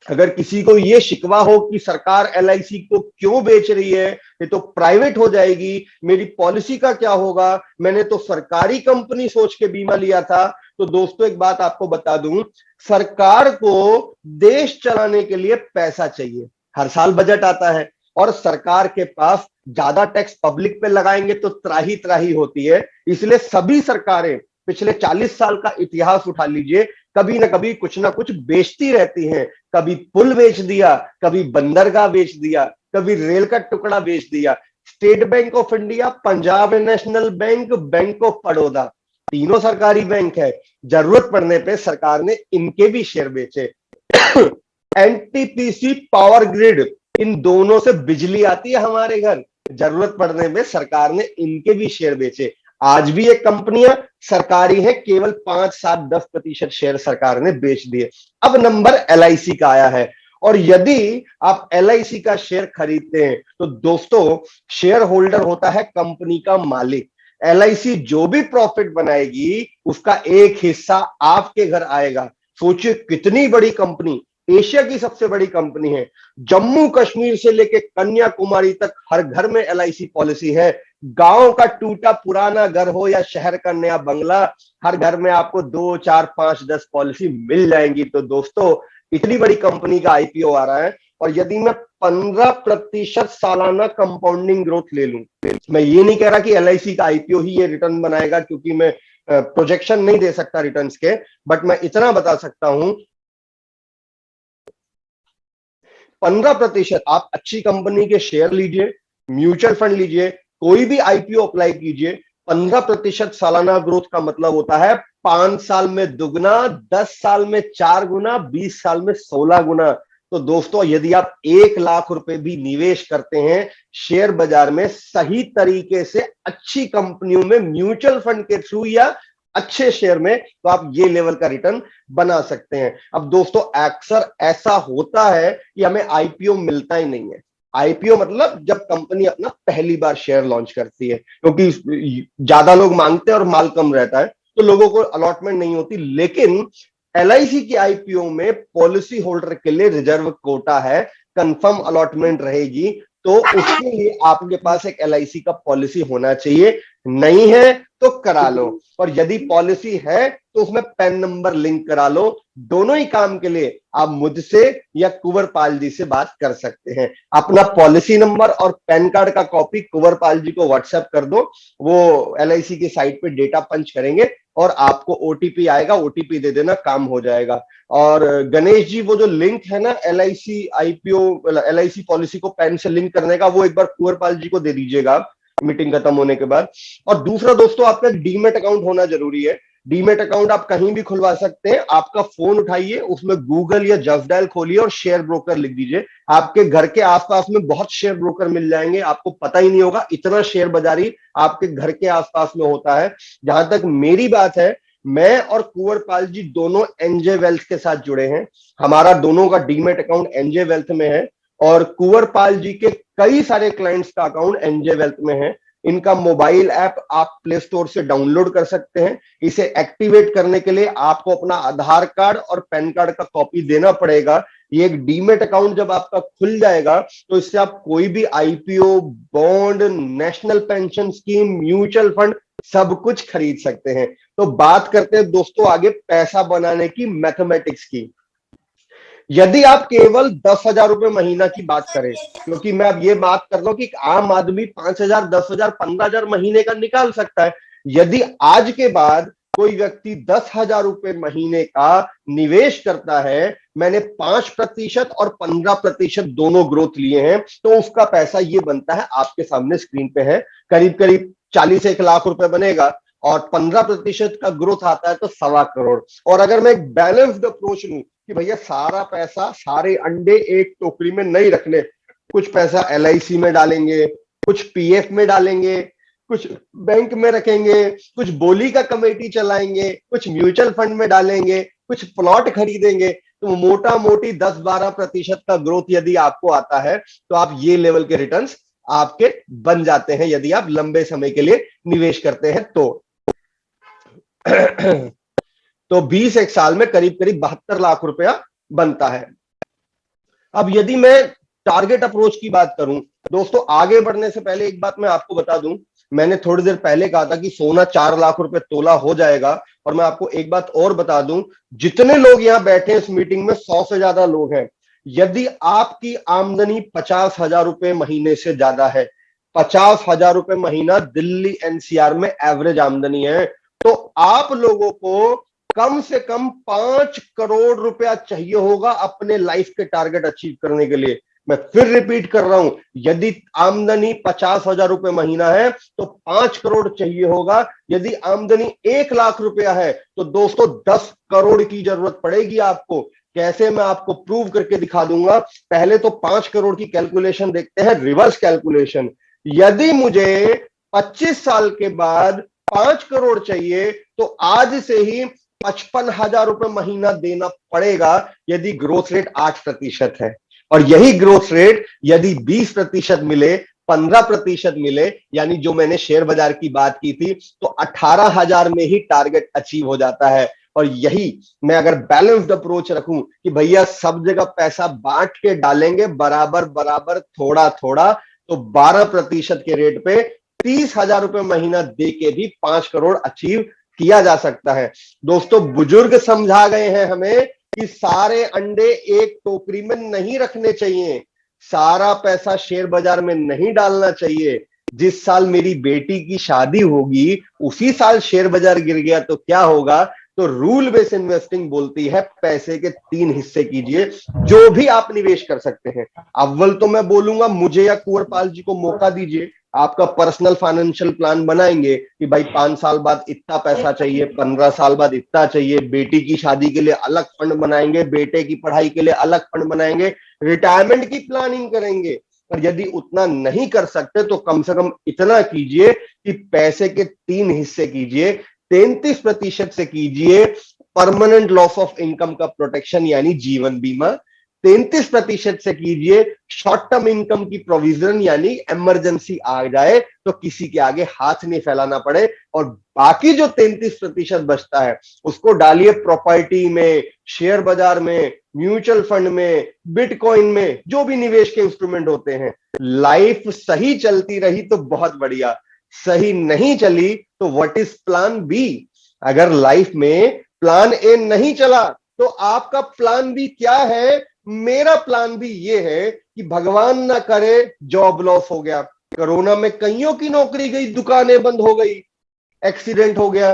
अगर किसी को ये शिकवा हो कि सरकार एलआईसी को क्यों बेच रही है, ये तो प्राइवेट हो जाएगी, मेरी पॉलिसी का क्या होगा, मैंने तो सरकारी कंपनी सोच के बीमा लिया था, तो दोस्तों एक बात आपको बता दूं, सरकार को देश चलाने के लिए पैसा चाहिए। हर साल बजट आता है और सरकार के पास ज्यादा टैक्स पब्लिक पे लगाएंगे तो त्राही त्राही होती है। इसलिए सभी सरकारें, पिछले 40 साल का इतिहास उठा लीजिए, कभी ना कभी कुछ ना कुछ बेचती रहती हैं। कभी पुल बेच दिया, कभी बंदरगाह बेच दिया, कभी रेल का टुकड़ा बेच दिया। State bank of India, Punjab national bank, bank of Baroda, तीनों सरकारी बैंक है। जरूरत पड़ने पे सरकार ने इनके भी शेयर बेचे। एनटीपीसी, पावर ग्रिड, इन दोनों से बिजली आती है हमारे घर, जरूरत पड़ने में सरकार ने इनके भी शेयर बेचे। आज भी ये कंपनियां सरकारी हैं, केवल 5, 7, 10% शेयर सरकार ने बेच दिए। अब नंबर एलआईसी का आया है, और यदि आप एलआईसी का शेयर खरीदते हैं तो दोस्तों शेयर होल्डर होता है कंपनी का मालिक। एलआईसी जो भी प्रॉफिट बनाएगी उसका एक हिस्सा आपके घर आएगा। सोचिए कितनी बड़ी कंपनी, एशिया की सबसे बड़ी कंपनी है। जम्मू कश्मीर से लेकर कन्याकुमारी तक हर घर में एलआईसी पॉलिसी है। गांव का टूटा पुराना घर हो या शहर का नया बंगला, हर घर में आपको 2, 4, 5, 10 पॉलिसी मिल जाएंगी। तो दोस्तों इतनी बड़ी कंपनी का आईपीओ आ रहा है, और यदि मैं 15% सालाना कंपाउंडिंग ग्रोथ ले लूं, मैं ये नहीं कह रहा कि एलआईसी का आईपीओ ही ये रिटर्न बनाएगा, क्योंकि मैं प्रोजेक्शन नहीं दे सकता रिटर्न्स के, बट मैं इतना बता सकता हूं 15% आप अच्छी कंपनी के शेयर लीजिए, म्यूचुअल फंड लीजिए, कोई भी आईपीओ अप्लाई कीजिए, 15% सालाना ग्रोथ का मतलब होता है 5 साल में दुगना, 10 साल में 4 गुना, 20 साल में 16 गुना। तो दोस्तों यदि आप 1 लाख रुपए भी निवेश करते हैं शेयर बाजार में सही तरीके से, अच्छी कंपनियों में, म्यूचुअल फंड के थ्रू या अच्छे शेयर में, तो आप ये लेवल का रिटर्न बना सकते हैं। अब दोस्तों अक्सर ऐसा होता है कि हमें आईपीओ मिलता ही नहीं है। आईपीओ मतलब जब कंपनी अपना पहली बार शेयर लॉन्च करती है, क्योंकि ज्यादा लोग मांगते हैं और माल कम रहता है तो लोगों को अलॉटमेंट नहीं होती। लेकिन एलआईसी की आईपीओ में पॉलिसी होल्डर के लिए रिजर्व कोटा है, कंफर्म अलॉटमेंट रहेगी, तो उसके लिए आपके पास एक एलआईसी का पॉलिसी होना चाहिए। नहीं है तो करा लो, और यदि पॉलिसी है तो उसमें पैन नंबर लिंक करा लो। दोनों ही काम के लिए आप मुझसे या कुंवरपाल जी से बात कर सकते हैं। अपना पॉलिसी नंबर और पैन कार्ड का कॉपी कुंवरपाल जी को व्हाट्सएप कर दो, वो एलआईसी की साइट पे डेटा पंच करेंगे और आपको ओटीपी आएगा, ओटीपी दे देना, काम हो जाएगा। और गणेश जी वो जो लिंक है ना एलआईसी आईपीओ, एलआईसी पॉलिसी को पैन से लिंक करने का, वो एक बार कुंवरपाल जी को दे दीजिएगा मीटिंग खत्म होने के बाद। और दूसरा दोस्तों आपका डीमेट अकाउंट होना जरूरी है। डीमेट अकाउंट आप कहीं भी खुलवा सकते हैं। आपका फोन उठाइए, उसमें गूगल या जस्टडायल खोलिए और शेयर ब्रोकर लिख दीजिए। आपके घर के आसपास में बहुत शेयर ब्रोकर मिल जाएंगे, आपको पता ही नहीं होगा, इतना शेयर बाजारी आपके घर के आसपास में होता है। जहां तक मेरी बात है, मैं और कुंवरपाल जी दोनों एनजे वेल्थ के साथ जुड़े हैं। हमारा दोनों का डीमेट अकाउंट एनजे वेल्थ में है, और कुंवरपाल जी के कई सारे क्लाइंट्स का अकाउंट एनजे वेल्थ में है। इनका मोबाइल ऐप आप प्ले स्टोर से डाउनलोड कर सकते हैं। इसे एक्टिवेट करने के लिए आपको अपना आधार कार्ड और पैन कार्ड का कॉपी देना पड़ेगा। ये एक डीमेट अकाउंट जब आपका खुल जाएगा तो इससे आप कोई भी IPO, bond, national pension scheme, mutual fund, सब कुछ खरीद सकते हैं। तो बात करते हैं दोस्तों आगे पैसा बनाने की मैथमेटिक्स की। यदि आप केवल 10,000 रुपए महीना की बात करें, क्योंकि मैं अब ये बात कर रहा हूं कि आम आदमी 5,000, 10,000, 15,000 महीने का निकाल सकता है। यदि आज के बाद कोई व्यक्ति 10,000 रुपए महीने का निवेश करता है, मैंने 5% और 15% दोनों ग्रोथ लिए हैं, तो उसका पैसा ये बनता है, आपके सामने स्क्रीन पे है, करीब करीब 40-1 लाख रुपए बनेगा। और 15% का ग्रोथ आता है तो 1.25 करोड़। और अगर मैं एक बैलेंस्ड अप्रोच लूं कि भैया सारा पैसा, सारे अंडे एक टोकरी में नहीं रखने, कुछ पैसा एलआईसी में डालेंगे, कुछ पीएफ में डालेंगे, कुछ बैंक में रखेंगे, कुछ बोली का कमेटी चलाएंगे, कुछ म्यूचुअल फंड में डालेंगे, कुछ प्लॉट खरीदेंगे, तो मोटा मोटी 10-12% का ग्रोथ यदि आपको आता है तो आप ये लेवल के रिटर्न्स आपके बन जाते हैं, यदि आप लंबे समय के लिए निवेश करते हैं तो। तो 20 एक साल में करीब करीब 72 लाख रुपया बनता है। अब यदि मैं टारगेट अप्रोच की बात करूं, दोस्तों आगे बढ़ने से पहले एक बात मैं आपको बता दूं, मैंने थोड़ी देर पहले कहा था कि सोना 4 लाख रुपए तोला हो जाएगा, और मैं आपको एक बात और बता दूं, जितने लोग यहां बैठे हैं इस मीटिंग में 100 से ज्यादा लोग हैं, यदि आपकी आमदनी 50,000 रुपए महीने से ज्यादा है, 50,000 रुपए महीना दिल्ली एनसीआर में एवरेज आमदनी है, तो आप लोगों को कम से कम 5 करोड़ रुपया चाहिए होगा अपने लाइफ के टारगेट अचीव करने के लिए। मैं फिर रिपीट कर रहा हूं, यदि आमदनी 50,000 रुपए महीना है तो 5 करोड़ चाहिए होगा। यदि आमदनी 1 लाख रुपया है तो दोस्तों 10 करोड़ की जरूरत पड़ेगी आपको। कैसे, मैं आपको प्रूव करके दिखा दूंगा। पहले तो 5 करोड़ की कैलकुलेशन देखते हैं, रिवर्स कैलकुलेशन। यदि मुझे 25 साल के बाद 5 करोड़ चाहिए तो आज से ही 55,000 रुपए महीना देना पड़ेगा, यदि ग्रोथ रेट 8% है। और यही ग्रोथ रेट यदि 20% मिले, 15% मिले, यानी जो मैंने शेयर बाजार की बात की थी, तो 18,000 में ही टारगेट अचीव हो जाता है। और यही मैं अगर बैलेंस्ड अप्रोच रखूं कि भैया सब जगह पैसा बांट के डालेंगे बराबर बराबर थोड़ा थोड़ा, तो 12% के रेट पे 30,000 रुपए महीना दे के भी 5 करोड़ अचीव किया जा सकता है। दोस्तों बुजुर्ग समझा गए हैं हमें कि सारे अंडे एक टोकरी में नहीं रखने चाहिए, सारा पैसा शेयर बाजार में नहीं डालना चाहिए। जिस साल मेरी बेटी की शादी होगी उसी साल शेयर बाजार गिर गया तो क्या होगा? तो रूल बेस्ड इन्वेस्टिंग बोलती है पैसे के 3 हिस्से कीजिए, जो भी आप निवेश कर सकते हैं। अव्वल तो मैं बोलूंगा मुझे या कुंवरपाल जी को मौका दीजिए, आपका पर्सनल फाइनेंशियल प्लान बनाएंगे कि भाई 5 साल बाद इतना पैसा चाहिए, 15 साल बाद इतना चाहिए, बेटी की शादी के लिए अलग फंड बनाएंगे, बेटे की पढ़ाई के लिए अलग फंड बनाएंगे, रिटायरमेंट की प्लानिंग करेंगे। पर यदि उतना नहीं कर सकते तो कम से कम इतना कीजिए कि पैसे के 3 हिस्से कीजिए। 33% से कीजिए परमानेंट लॉस ऑफ इनकम का प्रोटेक्शन यानी जीवन बीमा, 33% से कीजिए शॉर्ट टर्म इनकम की प्रोविजन यानी इमरजेंसी आ जाए तो किसी के आगे हाथ नहीं फैलाना पड़े, और बाकी जो 33% बचता है उसको डालिए प्रॉपर्टी में, शेयर बाजार में, म्यूचुअल फंड में, बिटकॉइन में, जो भी निवेश के इंस्ट्रूमेंट होते हैं। लाइफ सही चलती रही तो बहुत बढ़िया, सही नहीं चली तो व्हाट इज प्लान बी? अगर लाइफ में प्लान ए नहीं चला तो आपका प्लान बी क्या है? मेरा प्लान भी ये है कि भगवान ना करे जॉब लॉस हो गया, कोरोना में कईयों की नौकरी गई, दुकानें बंद हो गई, एक्सीडेंट हो गया,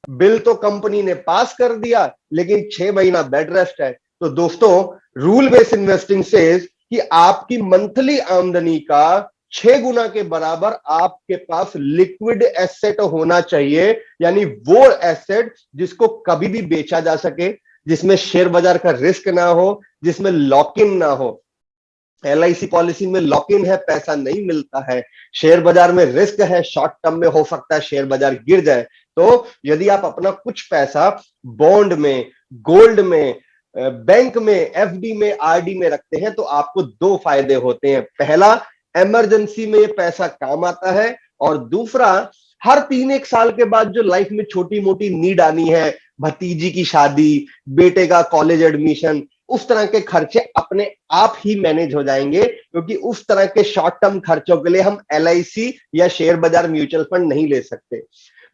बिल तो कंपनी ने पास कर दिया लेकिन 6 महीना बेड रेस्ट है। तो दोस्तों रूल बेस्ड इन्वेस्टिंग से कि आपकी मंथली आमदनी का 6 गुना के बराबर आपके पास लिक्विड एसेट होना चाहिए, यानी वो एसेट जिसको कभी भी बेचा जा सके, जिसमें शेयर बाजार का रिस्क ना हो, जिसमें लॉक इन ना हो। LIC पॉलिसी में लॉक इन है, पैसा नहीं मिलता है। शेयर बाजार में रिस्क है, शॉर्ट टर्म में हो सकता है शेयर बाजार गिर जाए। तो यदि आप अपना कुछ पैसा बॉन्ड में, गोल्ड में, बैंक में, FD में, RD में रखते हैं तो आपको 2 फायदे होते हैं। पहला, इमरजेंसी में ये पैसा काम आता है, और दूसरा, हर 3-1 साल के बाद जो लाइफ में छोटी मोटी नीड आनी है, भतीजी की शादी, बेटे का कॉलेज एडमिशन, उस तरह के खर्चे अपने आप ही मैनेज हो जाएंगे, क्योंकि उस तरह के शॉर्ट टर्म खर्चों के लिए हम LIC या शेयर बाजार म्यूचुअल फंड नहीं ले सकते।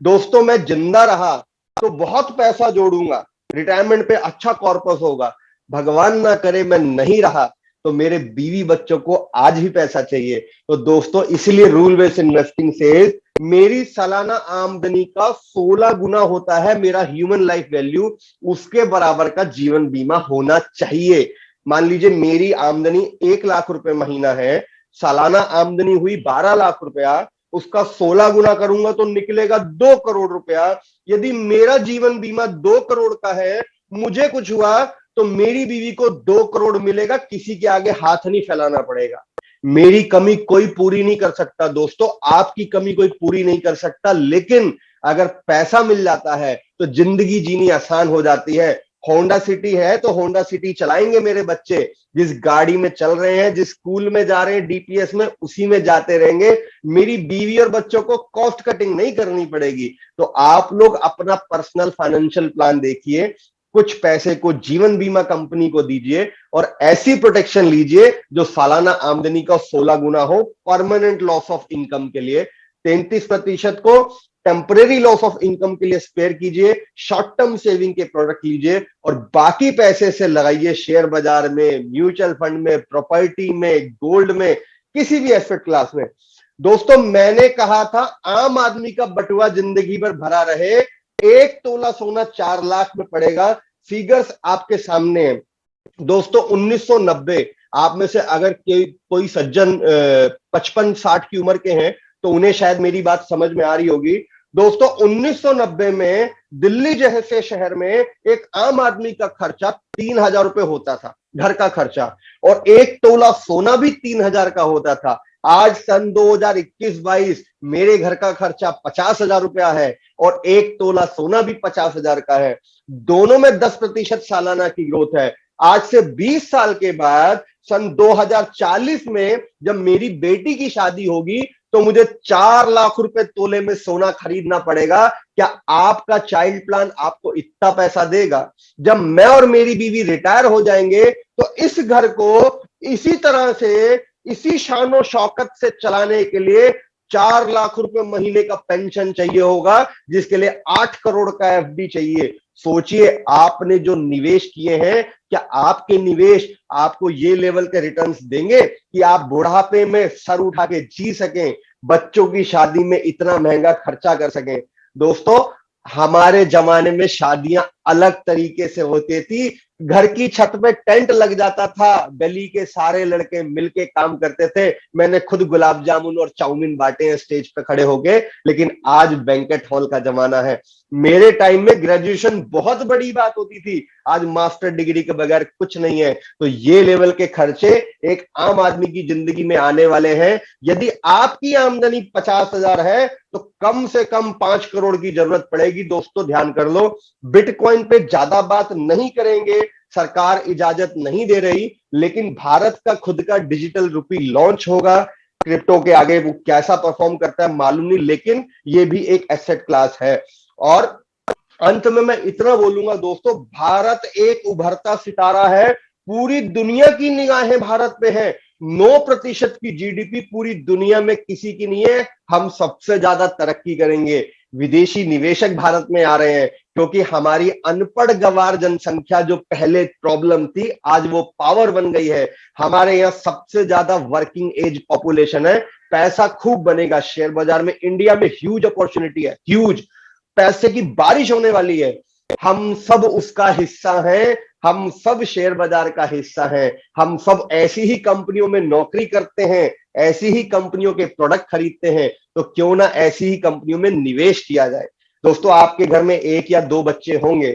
दोस्तों मैं जिंदा रहा तो बहुत पैसा जोड़ूंगा, रिटायरमेंट पे अच्छा कॉर्पस होगा। भगवान ना करे मैं नहीं रहा तो मेरे बीवी बच्चों को आज ही पैसा चाहिए। तो दोस्तों इसलिए रूल बेस्ड इन्वेस्टिंग से मेरी सालाना आमदनी का 16 गुना होता है मेरा ह्यूमन लाइफ वैल्यू, उसके बराबर का जीवन बीमा होना चाहिए। मान लीजिए मेरी आमदनी 1 लाख रुपए महीना है, सालाना आमदनी हुई 12 लाख रुपया, उसका 16 गुना करूंगा तो निकलेगा 2 करोड़ रुपया। यदि मेरा जीवन बीमा 2 करोड़ का है, मुझे कुछ हुआ तो मेरी बीवी को 2 करोड़ मिलेगा, किसी के आगे हाथ नहीं फैलाना पड़ेगा। मेरी कमी कोई पूरी नहीं कर सकता दोस्तों, आपकी कमी कोई पूरी नहीं कर सकता, लेकिन अगर पैसा मिल जाता है तो जिंदगी जीनी आसान हो जाती है। होंडा सिटी है तो होंडा सिटी चलाएंगे मेरे बच्चे, जिस गाड़ी में चल रहे हैं, जिस स्कूल में जा रहे हैं DPS में, उसी में जाते रहेंगे। मेरी बीवी और बच्चों को कॉस्ट कटिंग नहीं करनी पड़ेगी। तो आप लोग अपना पर्सनल फाइनेंशियल प्लान देखिए, कुछ पैसे को जीवन बीमा कंपनी को दीजिए और ऐसी प्रोटेक्शन लीजिए जो सालाना आमदनी का 16 गुना हो परमानेंट लॉस ऑफ इनकम के लिए। 33% को टेम्परेरी लॉस ऑफ इनकम के लिए स्पेयर कीजिए, शॉर्ट टर्म सेविंग के प्रोडक्ट लीजिए और बाकी पैसे से लगाइए शेयर बाजार में, म्यूचुअल फंड में, प्रॉपर्टी में, गोल्ड में, किसी भी एसेट क्लास में। दोस्तों मैंने कहा था आम आदमी का बटुआ जिंदगी भर भरा रहे, 1 तोला सोना 4 लाख में पड़ेगा। फिगर्स आपके सामने हैं दोस्तों। 1990, आप में से अगर कोई सज्जन 55-60 की उम्र के हैं तो उन्हें शायद मेरी बात समझ में आ रही होगी। दोस्तों 1990 में दिल्ली जैसे शहर में एक आम आदमी का खर्चा 3,000 रुपए होता था, घर का खर्चा, और 1 तोला सोना भी 3,000 का होता था। आज सन 2021-22 मेरे घर का खर्चा 50,000 रुपया है और 1 तोला सोना भी 50,000 का है। दोनों में 10% सालाना की ग्रोथ है। आज से 20 साल के बाद सन 2040 में जब मेरी बेटी की शादी होगी तो मुझे 4 लाख रुपए तोले में सोना खरीदना पड़ेगा। क्या आपका चाइल्ड प्लान आपको इतना पैसा देगा? जब मैं और मेरी बीवी रिटायर हो जाएंगे तो इस घर को इसी तरह से, इसी शानो शौकत से चलाने के लिए 4 लाख रुपए महीने का पेंशन चाहिए होगा, जिसके लिए 8 करोड़ का एफडी चाहिए। सोचिए आपने जो निवेश किए हैं, क्या आपके निवेश आपको ये लेवल के रिटर्न्स देंगे कि आप बुढ़ापे में सर उठा के जी सकें, बच्चों की शादी में इतना महंगा खर्चा कर सकें? दोस्तों हमारे जमाने में शादियां अलग तरीके से होती थी। घर की छत पे टेंट लग जाता था, गली के सारे लड़के मिलके काम करते थे। मैंने खुद गुलाब जामुन और चाउमीन बांटे हैं स्टेज पे खड़े होके। लेकिन आज बैंकेट हॉल का जमाना है। मेरे टाइम में ग्रेजुएशन बहुत बड़ी बात होती थी, आज मास्टर डिग्री के बगैर कुछ नहीं है। तो ये लेवल के खर्चे एक आम आदमी की जिंदगी में आने वाले हैं। यदि आपकी आमदनी 50,000 है तो कम से कम 5 करोड़ की जरूरत पड़ेगी। दोस्तों ध्यान कर लो, बिटकॉइन पे ज्यादा बात नहीं करेंगे, सरकार इजाजत नहीं दे रही, लेकिन भारत का खुद का डिजिटल रुपी लॉन्च होगा। क्रिप्टो के आगे वो कैसा परफॉर्म करता है मालूम नहीं, लेकिन ये भी एक एसेट क्लास है। और अंत में मैं इतना बोलूंगा दोस्तों, भारत एक उभरता सितारा है। पूरी दुनिया की निगाहें भारत पे है। 9% की जीडीपी पूरी दुनिया में किसी की नहीं है। हम सबसे ज्यादा तरक्की करेंगे। विदेशी निवेशक भारत में आ रहे हैं क्योंकि हमारी अनपढ़ गंवार जनसंख्या जो पहले प्रॉब्लम थी, आज वो पावर बन गई है। हमारे यहाँ सबसे ज्यादा वर्किंग एज पॉपुलेशन है। पैसा खूब बनेगा शेयर बाजार में। इंडिया में ह्यूज अपॉर्चुनिटी है, ह्यूज पैसे की बारिश होने वाली है। हम सब उसका हिस्सा हैं। हम सब शेयर बाजार का हिस्सा हैं। हम सब ऐसी ही कंपनियों में नौकरी करते हैं, ऐसी ही कंपनियों के प्रोडक्ट खरीदते हैं। तो क्यों ना ऐसी ही कंपनियों में निवेश किया जाए। दोस्तों आपके घर में 1 या 2 बच्चे होंगे,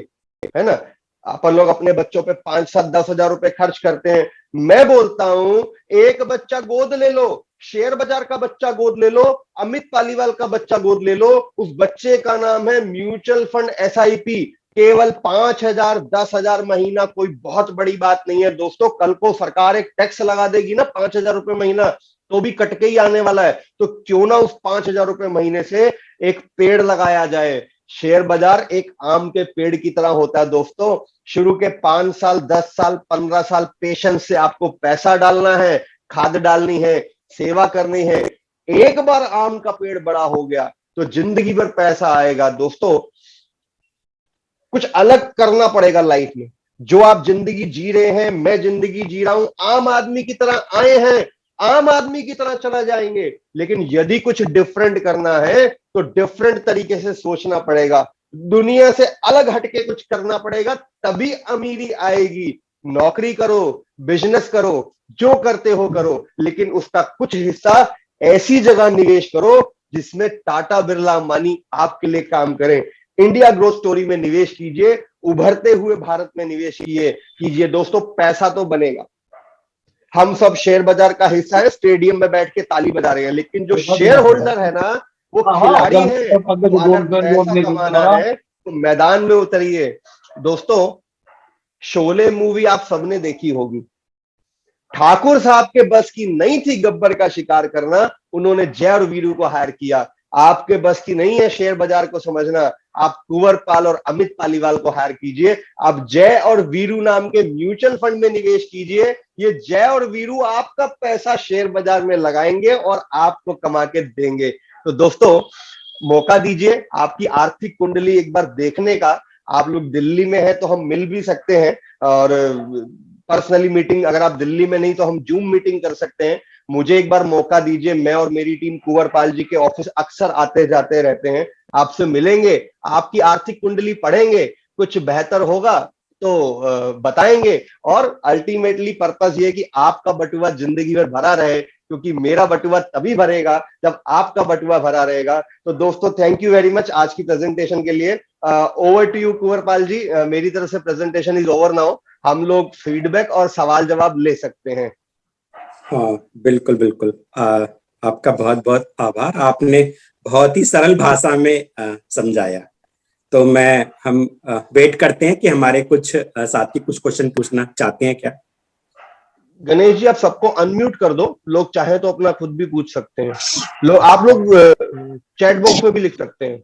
है ना? अपन लोग अपने बच्चों पे 5, 7, 10,000 रुपए खर्च करते हैं। मैं बोलता हूं एक बच्चा गोद ले लो, शेयर बाजार का बच्चा गोद ले लो, अमित पालीवाल का बच्चा गोद ले लो। उस बच्चे का नाम है म्यूचुअल फंड एसआईपी। केवल 5,000, 10,000 महीना कोई बहुत बड़ी बात नहीं है दोस्तों। कल को सरकार एक टैक्स लगा देगी ना 5,000 रुपए महीना, तो भी कट के ही आने वाला है। तो क्यों ना उस 5,000 रुपए महीने से एक पेड़ लगाया जाए। शेयर बाजार एक आम के पेड़ की तरह होता है दोस्तों। शुरू के 5 साल, 10 साल, 15 साल पेशेंस से आपको पैसा डालना है, खाद डालनी है, सेवा करनी है। एक बार आम का पेड़ बड़ा हो गया तो जिंदगी भर पैसा आएगा। दोस्तों कुछ अलग करना पड़ेगा लाइफ में। जो आप जिंदगी जी रहे हैं, मैं जिंदगी जी रहा हूं, आम आदमी की तरह आए हैं, आम आदमी की तरह चला जाएंगे। लेकिन यदि कुछ डिफरेंट करना है तो डिफरेंट तरीके से सोचना पड़ेगा, दुनिया से अलग हटके कुछ करना पड़ेगा, तभी अमीरी आएगी। नौकरी करो, बिजनेस करो, जो करते हो करो, लेकिन उसका कुछ हिस्सा ऐसी जगह निवेश करो जिसमें टाटा बिरला अंबानी आपके लिए काम करें। इंडिया ग्रोथ स्टोरी में निवेश कीजिए, उभरते हुए भारत में निवेश कीजिए दोस्तों। पैसा तो बनेगा। हम सब शेयर बाजार का हिस्सा है, स्टेडियम में बैठ के ताली बजा रहे हैं, लेकिन जो शेयर होल्डर है ना वो खिलाड़ी है। तो अगर पैसा कमाना है तो मैदान में उतरिए। दोस्तों शोले मूवी आप सबने देखी होगी। ठाकुर साहब के बस की नहीं थी गब्बर का शिकार करना, उन्होंने जय और वीरू को हायर किया। आपके बस की नहीं है शेयर बाजार को समझना, आप कुंवरपाल और अमित पालीवाल को हायर कीजिए। आप जय और वीरू नाम के म्यूचुअल फंड में निवेश कीजिए। ये जय और वीरू आपका पैसा शेयर बाजार में लगाएंगे और आपको कमा के देंगे। तो दोस्तों, मौका दीजिए आपकी आर्थिक कुंडली एक बार देखने का। आप लोग दिल्ली में हैं तो हम मिल भी सकते हैं, और पर्सनली मीटिंग, अगर आप दिल्ली में नहीं तो हम जूम मीटिंग कर सकते हैं। मुझे एक बार मौका दीजिए, मैं और मेरी टीम कुंवरपाल जी के ऑफिस अक्सर आते जाते रहते हैं, आपसे मिलेंगे, आपकी आर्थिक कुंडली पढ़ेंगे, कुछ बेहतर होगा तो बताएंगे। और अल्टीमेटली पर्पस ये कि आपका बटुआ जिंदगी भर भरा रहे, क्योंकि मेरा बटुआ तभी भरेगा जब आपका बटुआ भरा रहेगा। तो दोस्तों, थैंक यू वेरी मच आज की प्रेजेंटेशन के लिए। ओवर टू यू कुंवरपाल जी, मेरी तरफ से प्रेजेंटेशन इज ओवर नाउ। हम लोग फीडबैक और सवाल जवाब ले सकते हैं। हाँ, बिल्कुल बिल्कुल। आपका बहुत बहुत आभार। आपने बहुत ही सरल भाषा में समझाया। तो हम वेट करते हैं कि हमारे कुछ साथी कुछ क्वेश्चन पूछना चाहते हैं क्या। गणेश जी, आप सबको अनम्यूट कर दो, लोग चाहे तो अपना खुद भी पूछ सकते हैं। आप लोग चैट बॉक्स में भी लिख सकते हैं।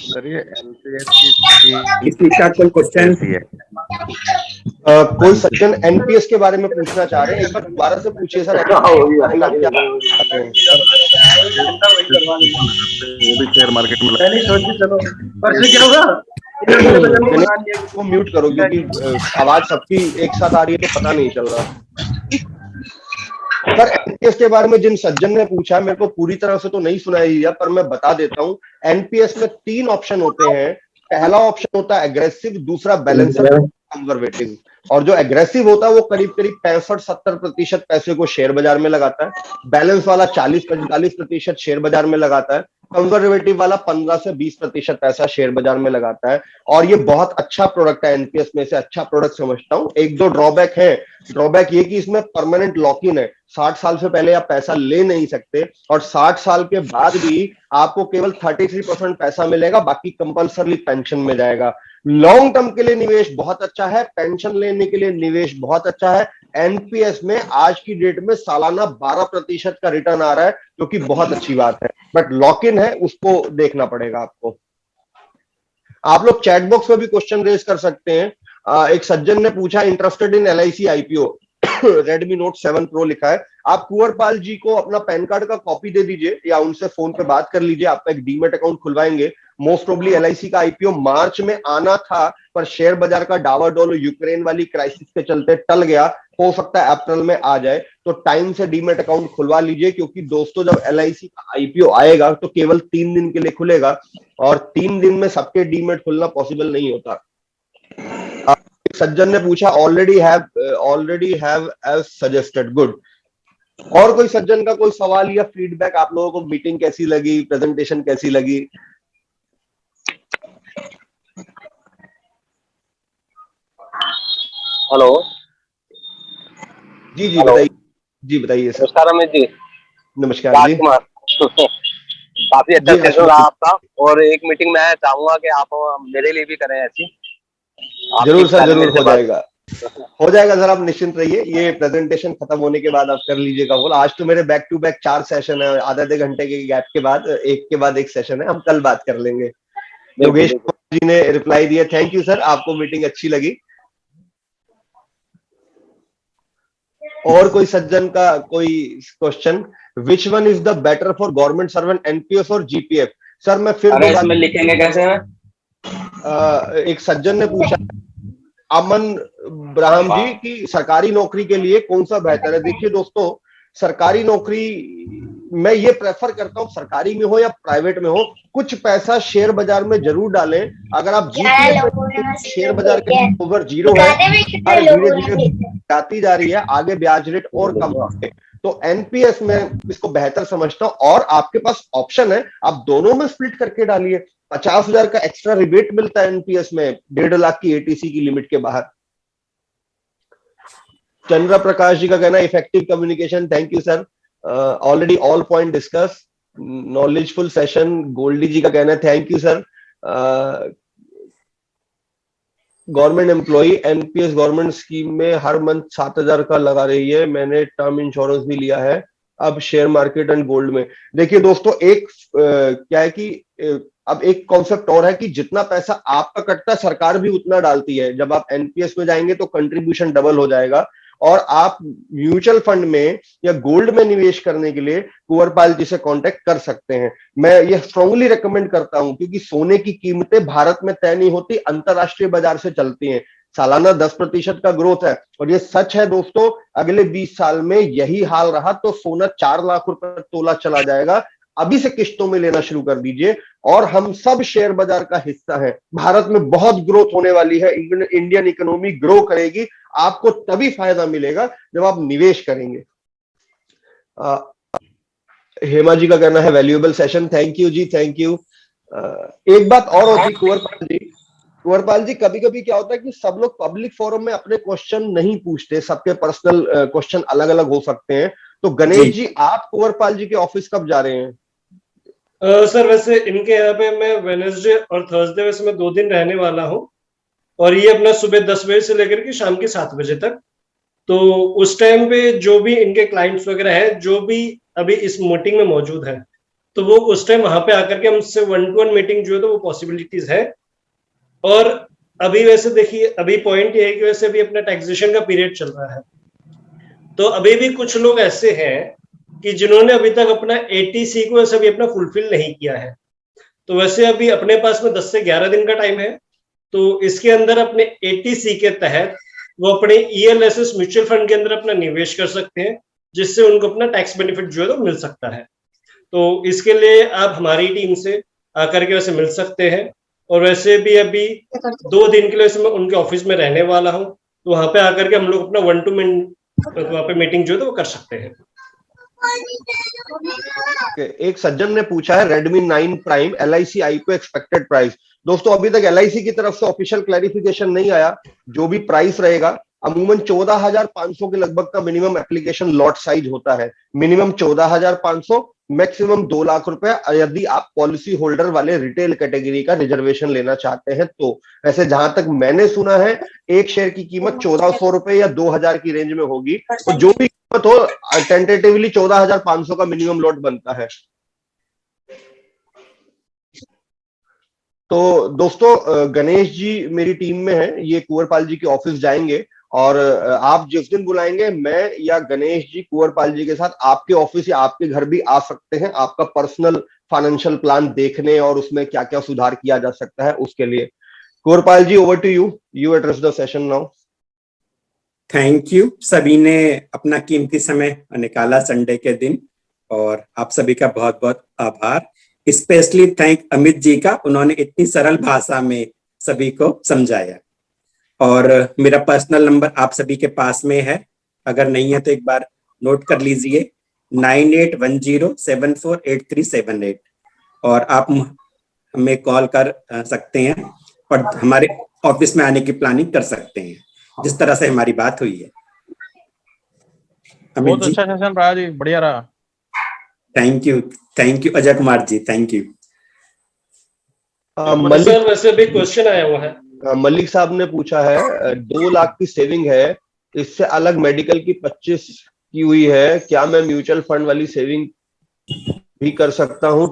सर ये एनपीएस की किसी का कोई क्वेश्चन? कोई सज्जन एनपीएस के बारे में पूछना चाह रहे हैं, एक बार दोबारा से पूछिए सर। वो भी शेयर मार्केट में को म्यूट करो, क्योंकि आवाज सबकी एक साथ आ रही है तो पता नहीं चल रहा। सर, एनपीएस के बारे में जिन सज्जन ने पूछा, मेरे को पूरी तरह से तो नहीं सुनाई दिया, पर मैं बता देता हूं। एनपीएस में 3 ऑप्शन होते हैं। पहला ऑप्शन होता है एग्रेसिव, दूसरा बैलेंसर, कंजर्वेटिव। और जो एग्रेसिव होता है वो करीब करीब 65-70% पैसे को शेयर बाजार में लगाता है। बैलेंस वाला 40-45% शेयर बाजार में लगाता है। कंजर्वेटिव वाला 15 से 20% पैसा शेयर बाजार में लगाता है। और ये बहुत अच्छा प्रोडक्ट है, एनपीएस में से अच्छा प्रोडक्ट समझता हूं। एक दो ड्रॉबैक है। ड्रॉबैक ये कि इसमें परमानेंट लॉक इन है। 60 साल से पहले आप पैसा ले नहीं सकते, और 60 साल के बाद भी आपको केवल 33% पैसा मिलेगा, बाकी कंपल्सरली पेंशन में जाएगा। लॉन्ग टर्म के लिए निवेश बहुत अच्छा है, पेंशन लेने के लिए निवेश बहुत अच्छा है। एनपीएस में आज की डेट में सालाना 12% का रिटर्न आ रहा है, जो कि बहुत अच्छी बात है। बट लॉक इन है, उसको देखना पड़ेगा आपको। आप लोग चैट बॉक्स में भी क्वेश्चन रेज कर सकते हैं। एक सज्जन ने पूछा, interested in LIC IPO, Redmi note 7 pro लिखा है। आप कुंवरपाल जी को अपना पैन कार्ड का कॉपी दे दीजिए, या उनसे फोन पे बात कर लीजिए। आपका एक डीमेट अकाउंट खुलवाएंगे। मोस्ट प्रोबेबली एलआईसी का आईपीओ मार्च में आना था, पर शेयर बाजार का डावाडोल यूक्रेन वाली क्राइसिस के चलते टल गया। हो सकता है अप्रैल में आ जाए, तो टाइम से डीमेट अकाउंट खुलवा लीजिए। क्योंकि दोस्तों, जब एलआईसी का आईपीओ आएगा तो केवल 3 दिन के लिए खुलेगा, और 3 दिन में सबके डीमेट खुलना पॉसिबल नहीं होता। सज्जन ने पूछा, already have as suggested, good. और कोई सज्जन का कोई सवाल या फीडबैक? आप लोगों को मीटिंग कैसी लगी, प्रेजेंटेशन कैसी लगी? हेलो जी जी बताइए। जी बताइए सर। नमस्कार अमित जी। नमस्कार जी। काफी अच्छा सेशन रहा आपका, और एक मीटिंग मैं चाहूंगा कि आप मेरे लिए भी करें ऐसी। जरूर सर, जरूर हो जाएगा, हो जाएगा सर, आप निश्चिंत रहिए। ये प्रेजेंटेशन खत्म होने के बाद आप कर लीजिएगा बोल। आज तो मेरे बैक टू बैक 4 सेशन है, आधे घंटे के गैप के बाद एक के बाद एक सेशन है। हम कल बात कर लेंगे। योगेश जी ने रिप्लाई दिया, थैंक यू सर, आपको मीटिंग अच्छी लगी। और कोई सज्जन का कोई question? Which one is the better for government servant, NPS और जीपीएफ? सर मैं फिर इसमें लिखेंगे कैसे हैं? एक सज्जन ने पूछा, अमन ब्राह्म जी, की सरकारी नौकरी के लिए कौन सा बेहतर है? देखिए दोस्तों, सरकारी नौकरी मैं ये प्रेफर करता हूँ, सरकारी में हो या प्राइवेट में हो, कुछ पैसा शेयर बाजार में जरूर डालें। अगर आप जीपीएफ शेयर बाजार के ओवर जीरो है, धीरे धीरे जाती जा रही है, आगे ब्याज रेट और कम होंगे, तो एनपीएस में इसको बेहतर समझता हूं। और आपके पास ऑप्शन है, आप दोनों में स्प्लिट करके डालिए। 50,000 का एक्स्ट्रा रिबेट मिलता है एनपीएस में, 1.5 लाख की एटीसी की लिमिट के बाहर। चंद्र प्रकाश जी का कहना, effective communication, thank you sir, already all point discuss, knowledgeful session. Goldy ji का कहना है, thank you sir. Government employee NPS government scheme में हर मंथ 7,000 का लगा रही है। मैंने टर्म इंश्योरेंस भी लिया है। अब शेयर मार्केट एंड गोल्ड में देखिए दोस्तों, एक क्या है कि अब एक कॉन्सेप्ट और है कि जितना पैसा आपका कटता है सरकार भी उतना डालती है। जब आप एनपीएस में जाएंगे तो कंट्रीब्यूशन डबल हो जाएगा। और आप म्यूचुअल फंड में या गोल्ड में निवेश करने के लिए कुंवरपाल जी से कांटेक्ट कर सकते हैं। मैं ये स्ट्रांगली रेकमेंड करता हूं, क्योंकि सोने की कीमतें भारत में तय नहीं होती, अंतरराष्ट्रीय बाजार से चलती हैं। सालाना 10% का ग्रोथ है और ये सच है दोस्तों। अगले 20 साल में यही हाल रहा तो सोना 4 लाख रुपए तोला चला जाएगा। अभी से किश्तों में लेना शुरू कर दीजिए। और हम सब शेयर बाजार का हिस्सा हैं। भारत में बहुत ग्रोथ होने वाली है, इंडियन इकोनॉमी ग्रो करेगी। आपको तभी फायदा मिलेगा जब आप निवेश करेंगे। हेमा जी का कहना है valuable session. Thank you ji, thank you. एक बात और होती कुंवरपाल जी, कभी कभी क्या होता है कि सब लोग पब्लिक फोरम में अपने क्वेश्चन नहीं पूछते, सबके पर्सनल क्वेश्चन अलग अलग हो सकते हैं। तो गणेश जी, आप कुंवरपाल जी के ऑफिस कब जा रहे हैं? सर वैसे इनके यहाँ पे मैं वेडनेसडे और थर्सडे वैसे मैं 2 दिन रहने वाला हूँ, और ये अपना सुबह 10 बजे से लेकर के शाम के 7 बजे तक। तो उस टाइम पे जो भी इनके क्लाइंट्स वगैरह है, जो भी अभी इस मीटिंग में मौजूद है, तो वो उस टाइम वहां पे आकर के हमसे 1-to-1 मीटिंग जो है तो वो पॉसिबिलिटीज है। और अभी वैसे देखिए, अभी पॉइंट ये है कि वैसे अभी अपना टैक्सेशन का पीरियड चल रहा है, तो अभी भी कुछ लोग ऐसे हैं कि जिन्होंने अभी तक अपना एटीसी को वैसे अभी अपना फुलफिल नहीं किया है। तो वैसे अभी अपने पास में 10 से 11 दिन का टाइम है। तो इसके अंदर अपने एटीसी के तहत वो अपने ईएलएसएस म्यूचुअल फंड के अंदर अपना निवेश कर सकते हैं, जिससे उनको अपना टैक्स बेनिफिट जो है तो मिल सकता है। तो इसके लिए आप हमारी टीम से आकर के वैसे मिल सकते हैं। और वैसे भी अभी 2 दिन के लिए मैं उनके ऑफिस में रहने वाला हूँ, तो वहां पे आकर के हम लोग अपना 1-to-1 वहां पे मीटिंग जो है तो वो कर सकते हैं। एक सज्जन ने पूछा है Redmi 9 Prime LIC IPO expected price. दोस्तों अभी तक LIC की तरफ से ऑफिशियल क्लैरिफिकेशन नहीं आया। जो भी प्राइस रहेगा, अमूमन 14,500 के लगभग का मिनिमम एप्लीकेशन लॉट साइज होता है। मिनिमम 14,500, मैक्सिमम 2 लाख रुपए, यदि आप पॉलिसी होल्डर वाले रिटेल कैटेगरी का रिजर्वेशन लेना चाहते हैं तो। वैसे जहां तक मैंने सुना है, एक शेयर की कीमत 1,400 रुपए या 2,000 की रेंज में होगी। तो जो भी कीमत हो, टेंटेटिवली 14,500 का मिनिमम लॉट बनता है। तो दोस्तों, गणेश जी मेरी टीम में है, ये कुंवरपाल जी के ऑफिस जाएंगे। और आप जिस दिन बुलाएंगे, मैं या गणेश जी कुंवरपाल जी के साथ आपके ऑफिस या आपके घर भी आ सकते हैं, आपका पर्सनल फाइनेंशियल प्लान देखने और उसमें क्या क्या सुधार किया जा सकता है उसके लिए। Kunwarpal ji, over to you, you address the session now. Thank you. सभी ने अपना कीमती समय निकाला संडे के दिन, और आप सभी का बहुत बहुत आभार। स्पेशली थैंक अमित जी का, उन्होंने इतनी सरल भाषा में सभी को समझाया। और मेरा पर्सनल नंबर आप सभी के पास में है, अगर नहीं है तो एक बार नोट कर लीजिए, 9810748378। और आप हमें कॉल कर सकते हैं और हमारे ऑफिस में आने की प्लानिंग कर सकते हैं, जिस तरह से हमारी बात हुई है। बहुत अच्छा सेशन रहा जी, बढ़िया रहा। Thank you Ajay Kumar ji, thank you. Sir वैसे भी क्वेश्चन आया हुआ है, मलिक साहब ने पूछा है 2 लाख की सेविंग है, इससे अलग मेडिकल की 25 की हुई है, क्या मैं म्यूचुअल फंड वाली सेविंग भी कर सकता हूं?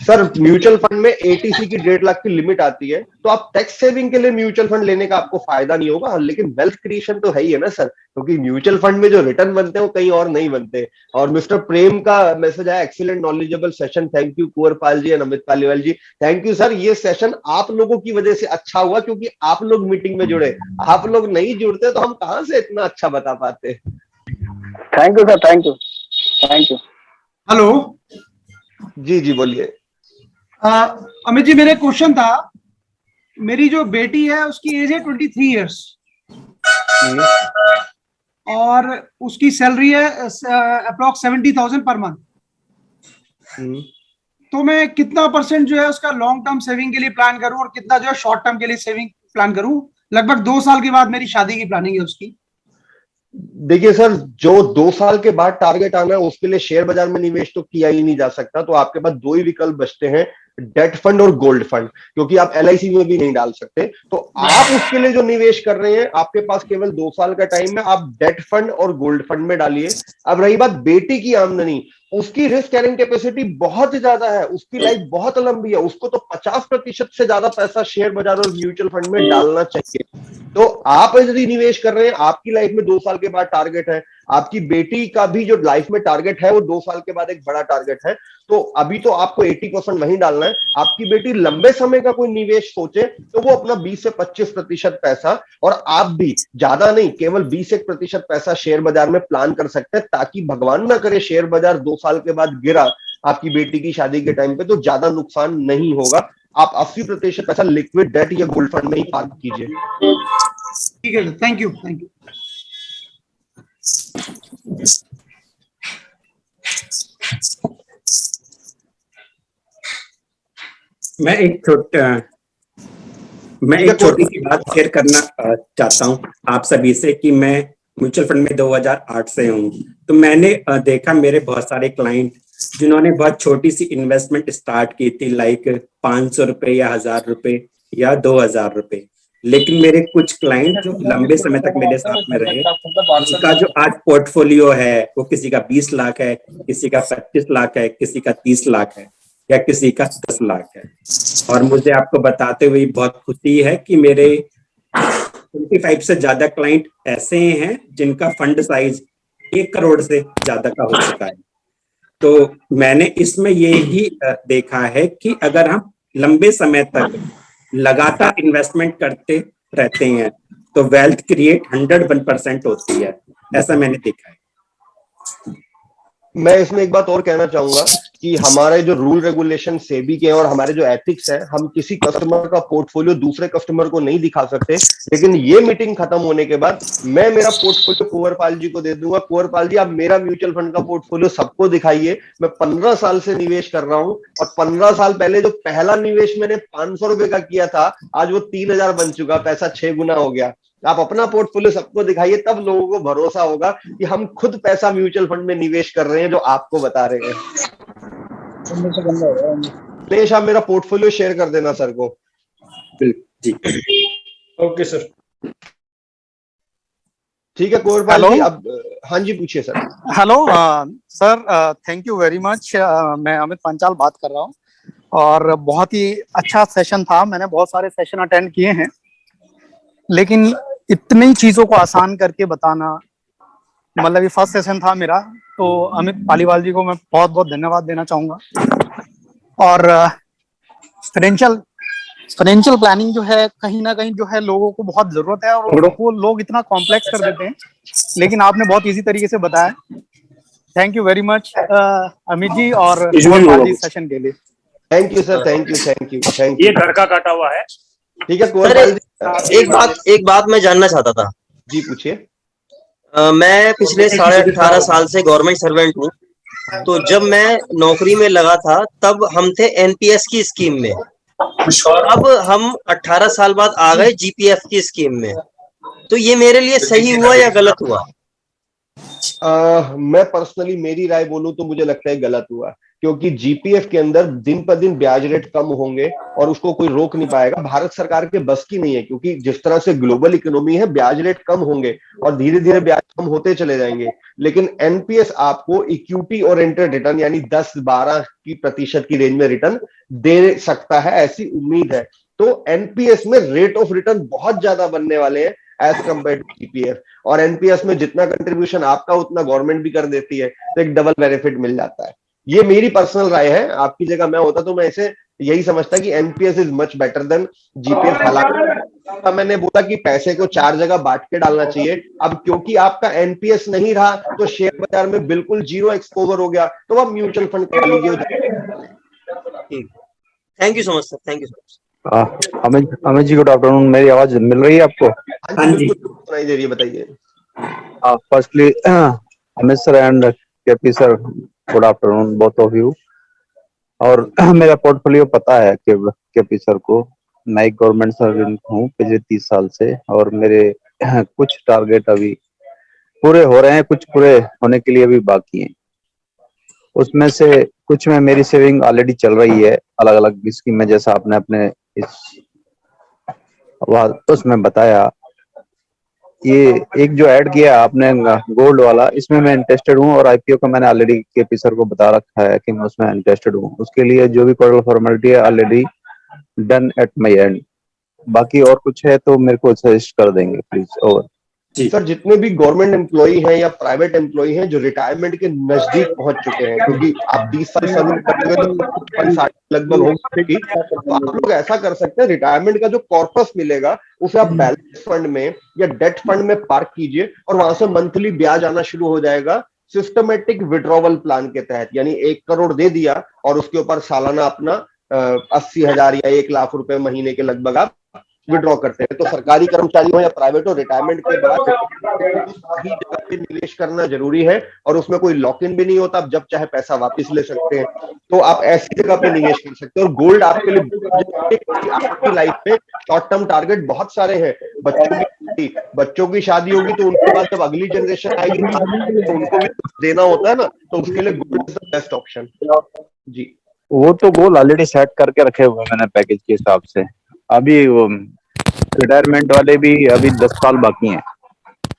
सर, म्यूचुअल फंड में एटीसी की 1.5 लाख की लिमिट आती है, तो आप टैक्स सेविंग के लिए म्यूचुअल फंड लेने का आपको फायदा नहीं होगा, लेकिन वेल्थ क्रिएशन तो है ही है ना सर, क्योंकि म्यूचुअल फंड में जो रिटर्न बनते हैं वो कहीं और नहीं बनते। और मिस्टर प्रेम का मैसेज आया, excellent knowledgeable session, thank you Kunwarpal ji and Amit Paliwal ji. Thank you sir, ये सेशन आप लोगों की वजह से अच्छा हुआ, क्योंकि आप लोग मीटिंग में जुड़े। आप लोग नहीं जुड़ते तो हम कहां से इतना अच्छा बता पाते। Thank you sir, thank you, thank you. Hello जी बोलिए। अमित जी, मेरा क्वेश्चन था, मेरी जो बेटी है उसकी एज है 23 इयर्स और उसकी सैलरी है अप्रॉक्स 70,000 पर मंथ। तो मैं कितना % जो है उसका लॉन्ग टर्म सेविंग के लिए प्लान करूं और कितना जो है शॉर्ट टर्म के लिए सेविंग प्लान करूं? लगभग 2 साल के बाद मेरी शादी की प्लानिंग है उसकी। देखिए सर, जो 2 साल के बाद टारगेट आना है उसके लिए शेयर बाजार में निवेश तो किया ही नहीं जा सकता, तो आपके पास 2 ही विकल्प बचते हैं। डेट फंड और गोल्ड फंड, क्योंकि आप LIC में भी नहीं डाल सकते। तो आप उसके लिए जो निवेश कर रहे हैं, आपके पास केवल 2 साल का टाइम है, आप डेट फंड और गोल्ड फंड में डालिए। अब रही बात बेटी की आमदनी, उसकी रिस्क कैरिंग कैपेसिटी बहुत ज्यादा है, उसकी लाइफ बहुत लंबी है, उसको तो 50% से ज्यादा पैसा शेयर बाजार और म्यूचुअल फंड में डालना चाहिए। तो आप यदि निवेश कर रहे हैं, आपकी लाइफ में 2 साल के बाद टारगेट है, आपकी बेटी का भी जो लाइफ में टारगेट है वो 2 साल के बाद एक बड़ा टारगेट है, तो अभी तो आपको 80% वहीं डालना है। आपकी बेटी लंबे समय का कोई निवेश सोचे तो वो अपना 20 से 25% पैसा, और आप भी ज्यादा नहीं, केवल 20% पैसा शेयर बाजार में प्लान कर सकते हैं, ताकि भगवान ना करे शेयर बाजार 2 साल के बाद गिरा आपकी बेटी की शादी के टाइम पे, तो ज्यादा नुकसान नहीं होगा। आप 80% पैसा लिक्विड डेट या गोल्ड फंड में ही पार्क कीजिए। ठीक है, थैंक यू, थैंक यू। मैं एक छोटी सी बात शेयर करना चाहता हूं आप सभी से कि मैं म्यूचुअल फंड में 2008 से हूं। तो मैंने देखा मेरे बहुत सारे क्लाइंट जिन्होंने बहुत छोटी सी इन्वेस्टमेंट स्टार्ट की थी, लाइक 500 रुपए या 1000 रुपए या 2000 रुपए, लेकिन मेरे कुछ क्लाइंट जो लंबे समय तक मेरे साथ में रहे, उनका जो आज पोर्टफोलियो है वो किसी का 20 लाख है, किसी का 25 लाख है, किसी का 30 लाख है या किसी का 10 लाख है। और मुझे आपको बताते हुए बहुत खुशी है कि मेरे 25 से ज्यादा क्लाइंट ऐसे हैं जिनका फंड साइज 1 करोड़ से ज्यादा का हो चुका है। तो मैंने इसमें ये ही देखा है कि अगर हम लंबे समय तक लगातार इन्वेस्टमेंट करते रहते हैं तो वेल्थ क्रिएट 101% होती है, ऐसा मैंने देखा है। मैं इसमें एक बात और कहना चाहूंगा कि हमारे जो रूल रेगुलेशन सेबी के हैं और हमारे जो एथिक्स है, हम किसी कस्टमर का पोर्टफोलियो दूसरे कस्टमर को नहीं दिखा सकते। लेकिन ये मीटिंग खत्म होने के बाद मैं मेरा पोर्टफोलियो कुंवरपाल जी को दे दूंगा। कुंवरपाल जी, आप मेरा म्यूचुअल फंड का पोर्टफोलियो सबको दिखाइए। मैं 15 साल से निवेश कर रहा हूं, और 15 साल पहले जो पहला निवेश मैंने 500 रुपए का किया था, आज वो 3000 बन चुका, पैसा 6 गुना हो गया। आप अपना पोर्टफोलियो सबको दिखाइए, तब लोगों को भरोसा होगा कि हम खुद पैसा म्यूचुअल फंड में निवेश कर रहे हैं जो आपको बता रहे हैं। प्लीज आप मेरा पोर्टफोलियो शेयर कर देना सर को। जी ओके सर। ठीक है कुंवरपाल जी, अब हाँ जी पूछिए sir. Hello sir, thank you very much. मैं अमित पंचाल बात कर रहा हूँ, और बहुत ही अच्छा सेशन था। मैंने बहुत सारे सेशन अटेंड किए हैं, लेकिन इतनी चीजों को आसान करके बताना, मतलब ये फर्स्ट सेशन था मेरा, तो अमित पालीवाल जी को मैं बहुत बहुत धन्यवाद देना चाहूंगा। और फाइनेंशियल प्लानिंग जो है, कहीं ना कहीं जो है लोगों को बहुत जरूरत है, और वो लोग इतना कॉम्प्लेक्स कर देते हैं, लेकिन आपने बहुत इजी तरीके से बताया। Thank you very much Amit ji और कुंवरपाल जी सेशन के लिए। Thank you sir, thank you, thank you, thank you. ये घर का काटा हुआ है। ठीक है कुंवरपाल जी, एक बात मैं जानना चाहता था। जी पूछिए। मैं पिछले 18.5 साल से गवर्नमेंट सर्वेंट हूँ। तो जब मैं नौकरी में लगा था तब हम थे एनपीएस की स्कीम में, अब हम 18 साल बाद आ गए जीपीएफ की स्कीम में। तो ये मेरे लिए सही हुआ या गलत हुआ? मैं पर्सनली मेरी राय बोलूं तो मुझे लगता है गलत हुआ, क्योंकि जीपीएफ के अंदर दिन पर दिन ब्याज रेट कम होंगे और उसको कोई रोक नहीं पाएगा। भारत सरकार के बस की नहीं है, क्योंकि जिस तरह से ग्लोबल इकोनॉमी है, ब्याज रेट कम होंगे और धीरे धीरे ब्याज कम होते चले जाएंगे। लेकिन एनपीएस आपको इक्विटी ओरिएंटेड रिटर्न यानी 10-12% की रेंज में रिटर्न दे सकता है, ऐसी उम्मीद है। तो एनपीएस में रेट ऑफ रिटर्न बहुत ज्यादा बनने वाले हैं एज कम्पेयर टू जीपीएफ। और एनपीएस में जितना कंट्रीब्यूशन आपका उतना गवर्नमेंट भी कर देती है, तो एक डबल बेनिफिट मिल जाता है। ये मेरी पर्सनल राय है। आपकी जगह मैं होता तो मैं इसे यही समझता कि NPS is much better than GPF. हालांकि मैंने बोला कि पैसे को 4 जगह बांट के डालना चाहिए। अब क्योंकि आपका एनपीएस नहीं रहा तो शेयर बाजार में बिल्कुल 0 एक्सपोजर हो गया, तो आप म्यूचुअल फंड कर लीजिए। Thank you so much sir, thank you so much. Amit ji good afternoon. मेरी आवाज मिल रही है आपको? हाँ जी सुनाई दे रही है, बताइए। Firstly Amit sir and KP sir, good afternoon both of you. और मेरा पोर्टफोलियो पता है केपी सर को। मैं एक गवर्नमेंट सर्वेंट हूँ पिछले 30 साल से, और मेरे कुछ टारगेट अभी पूरे हो रहे हैं, कुछ पूरे होने के लिए भी बाकी हैं। उसमें से कुछ में मेरी सेविंग ऑलरेडी चल रही है अलग अलग स्कीम में, जैसा आपने अपने इस उसमें बताया। ये एक जो ऐड किया आपने गोल्ड वाला, इसमें मैं इंटरेस्टेड हूँ, और आईपीओ का मैंने ऑलरेडी केपी सर को बता रखा है कि मैं उसमें इंटरेस्टेड हूँ। उसके लिए जो भी कोई फॉर्मेलिटी है already done at my and. बाकी और कुछ है तो मेरे को सजेस्ट कर देंगे प्लीज। ओवर। सर, जितने भी गवर्नमेंट एम्प्लॉई हैं या प्राइवेट एम्प्लॉई हैं जो रिटायरमेंट के नजदीक पहुंच चुके हैं, क्योंकि आप 30 साल सर्व करेंगे तो 60 लगभग होगी, तो आप लोग ऐसा कर सकते हैं, रिटायरमेंट का जो कॉर्पस मिलेगा उसे आप बैलेंस फंड में या डेट फंड में पार्क कीजिए, और वहां से मंथली ब्याज आना शुरू हो जाएगा सिस्टमेटिक विड्रॉवल प्लान के तहत। यानी 1 करोड़ दे दिया और उसके ऊपर सालाना अपना 80,000 या 1 लाख रुपए महीने के लगभग आप विड्रॉ करते हैं। तो सरकारी कर्मचारी हो या प्राइवेट हो, रिटायरमेंट के बाद सही जगह पे निवेश करना जरूरी है, और उसमें कोई लॉक इन भी नहीं होता, आप जब चाहे पैसा वापस ले सकते हैं। तो आप ऐसी जगह पे निवेश कर सकते हैं, और गोल्ड आपके लिए आपकी लाइफ में शॉर्ट टर्म टारगेट बहुत सारे हैं। बच्चों की शादी होगी तो उनके बाद जब अगली जनरेशन आएगी तो उनको भी देना होता है ना, तो उसके लिए gold is the best option. जी, वो तो गोल ऑलरेडी सेट करके रखे हुए मैंने पैकेज के हिसाब से। अभी वो रिटायरमेंट वाले भी अभी 10 साल बाकी हैं,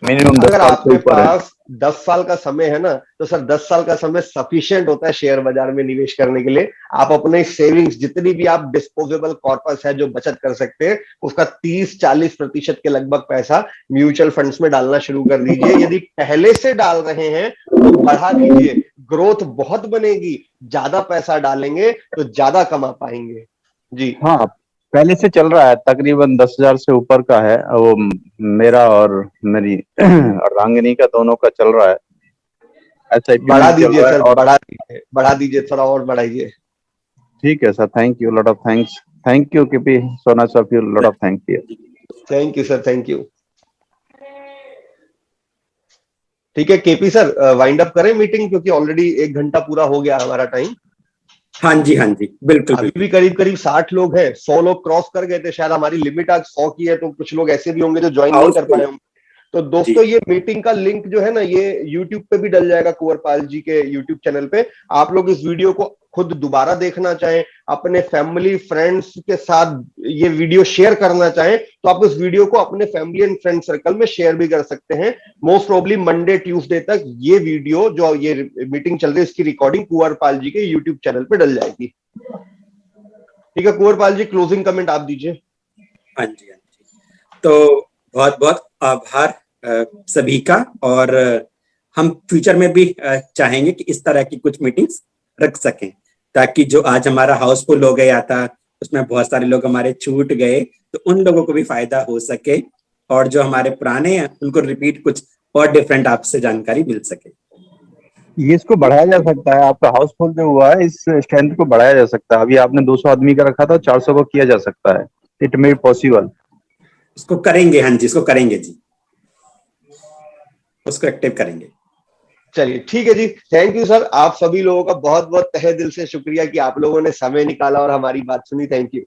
मिनिमम 10 अगर साल आपके से ऊपर है। पास 10 साल का समय है ना, तो सर 10 साल का समय सफिशिएंट होता है शेयर बाजार में निवेश करने के लिए। आप अपने सेविंग्स, जितनी भी आप डिस्पोजेबल कॉर्पस है जो बचत कर सकते हैं, उसका 30-40% के लगभग पैसा म्यूचुअल फंड्स में डालना शुरू कर दीजिए। यदि पहले से डाल रहे हैं तो बढ़ा दीजिए, ग्रोथ बहुत बनेगी। ज्यादा पैसा डालेंगे तो ज्यादा कमा पाएंगे। जी हाँ, पहले से चल रहा है, तकरीबन 10,000 से ऊपर का है वो मेरा और मेरी रांगनी का, दोनों का चल रहा है। ऐसा बढ़ा दीजिए सर, बढ़ा दीजिए, थोड़ा और बढ़ाइए। ठीक है sir, thank you, lot of thanks. Thank you KP, so much of you, lot of thank you. Thank you sir, thank you. ठीक है केपी सर, वाइंड अप करें मीटिंग, क्योंकि ऑलरेडी 1 घंटा पूरा हो गया हमारा टाइम। हाँ जी, हाँ जी, बिल्कुल। अभी भी करीब करीब 60 लोग हैं, 100 लोग क्रॉस कर गए थे। शायद हमारी लिमिट आज 100 की है, तो कुछ लोग ऐसे भी होंगे जो ज्वाइन नहीं कर पाए होंगे। तो दोस्तों, ये मीटिंग का लिंक जो है ना, ये YouTube पे भी डल जाएगा, कुंवरपाल जी के YouTube चैनल पे। आप लोग इस वीडियो को खुद दोबारा देखना चाहें, अपने फैमिली फ्रेंड्स के साथ ये वीडियो शेयर करना चाहें, तो आप इस वीडियो को अपने फैमिली एंड फ्रेंड सर्कल में शेयर भी कर सकते हैं। मोस्ट प्रोबेबली मंडे ट्यूसडे तक ये वीडियो, जो ये मीटिंग चल रही है, इसकी रिकॉर्डिंग कुंवरपाल जी के YouTube चैनल पे डल जाएगी। ठीक है कुंवरपाल जी, क्लोजिंग कमेंट आप दीजिए। हाँ जी, हाँ जी। तो बहुत बहुत आभार सभी का, और हम फ्यूचर में भी चाहेंगे कि इस तरह की कुछ मीटिंग्स रख सकें, ताकि जो आज हमारा हाउसफुल हो गया था, उसमें बहुत सारे लोग हमारे छूट गए, तो उन लोगों को भी फायदा हो सके, और जो हमारे पुराने हैं उनको रिपीट कुछ और डिफरेंट आपसे जानकारी मिल सके। ये इसको बढ़ाया जा सकता है, आपका हाउसफुल जो हुआ है, इस स्ट्रेंथ को बढ़ाया जा सकता है। अभी आपने 200 आदमी का रखा था, 400 को किया जा सकता है। It may be possible. इसको करेंगे, हाँ जी, इसको करेंगे जी, उसको एक्टिव करेंगे। चलिए ठीक है जी, थैंक यू सर। आप सभी लोगों का बहुत बहुत तहे दिल से शुक्रिया कि आप लोगों ने समय निकाला और हमारी बात सुनी। Thank you.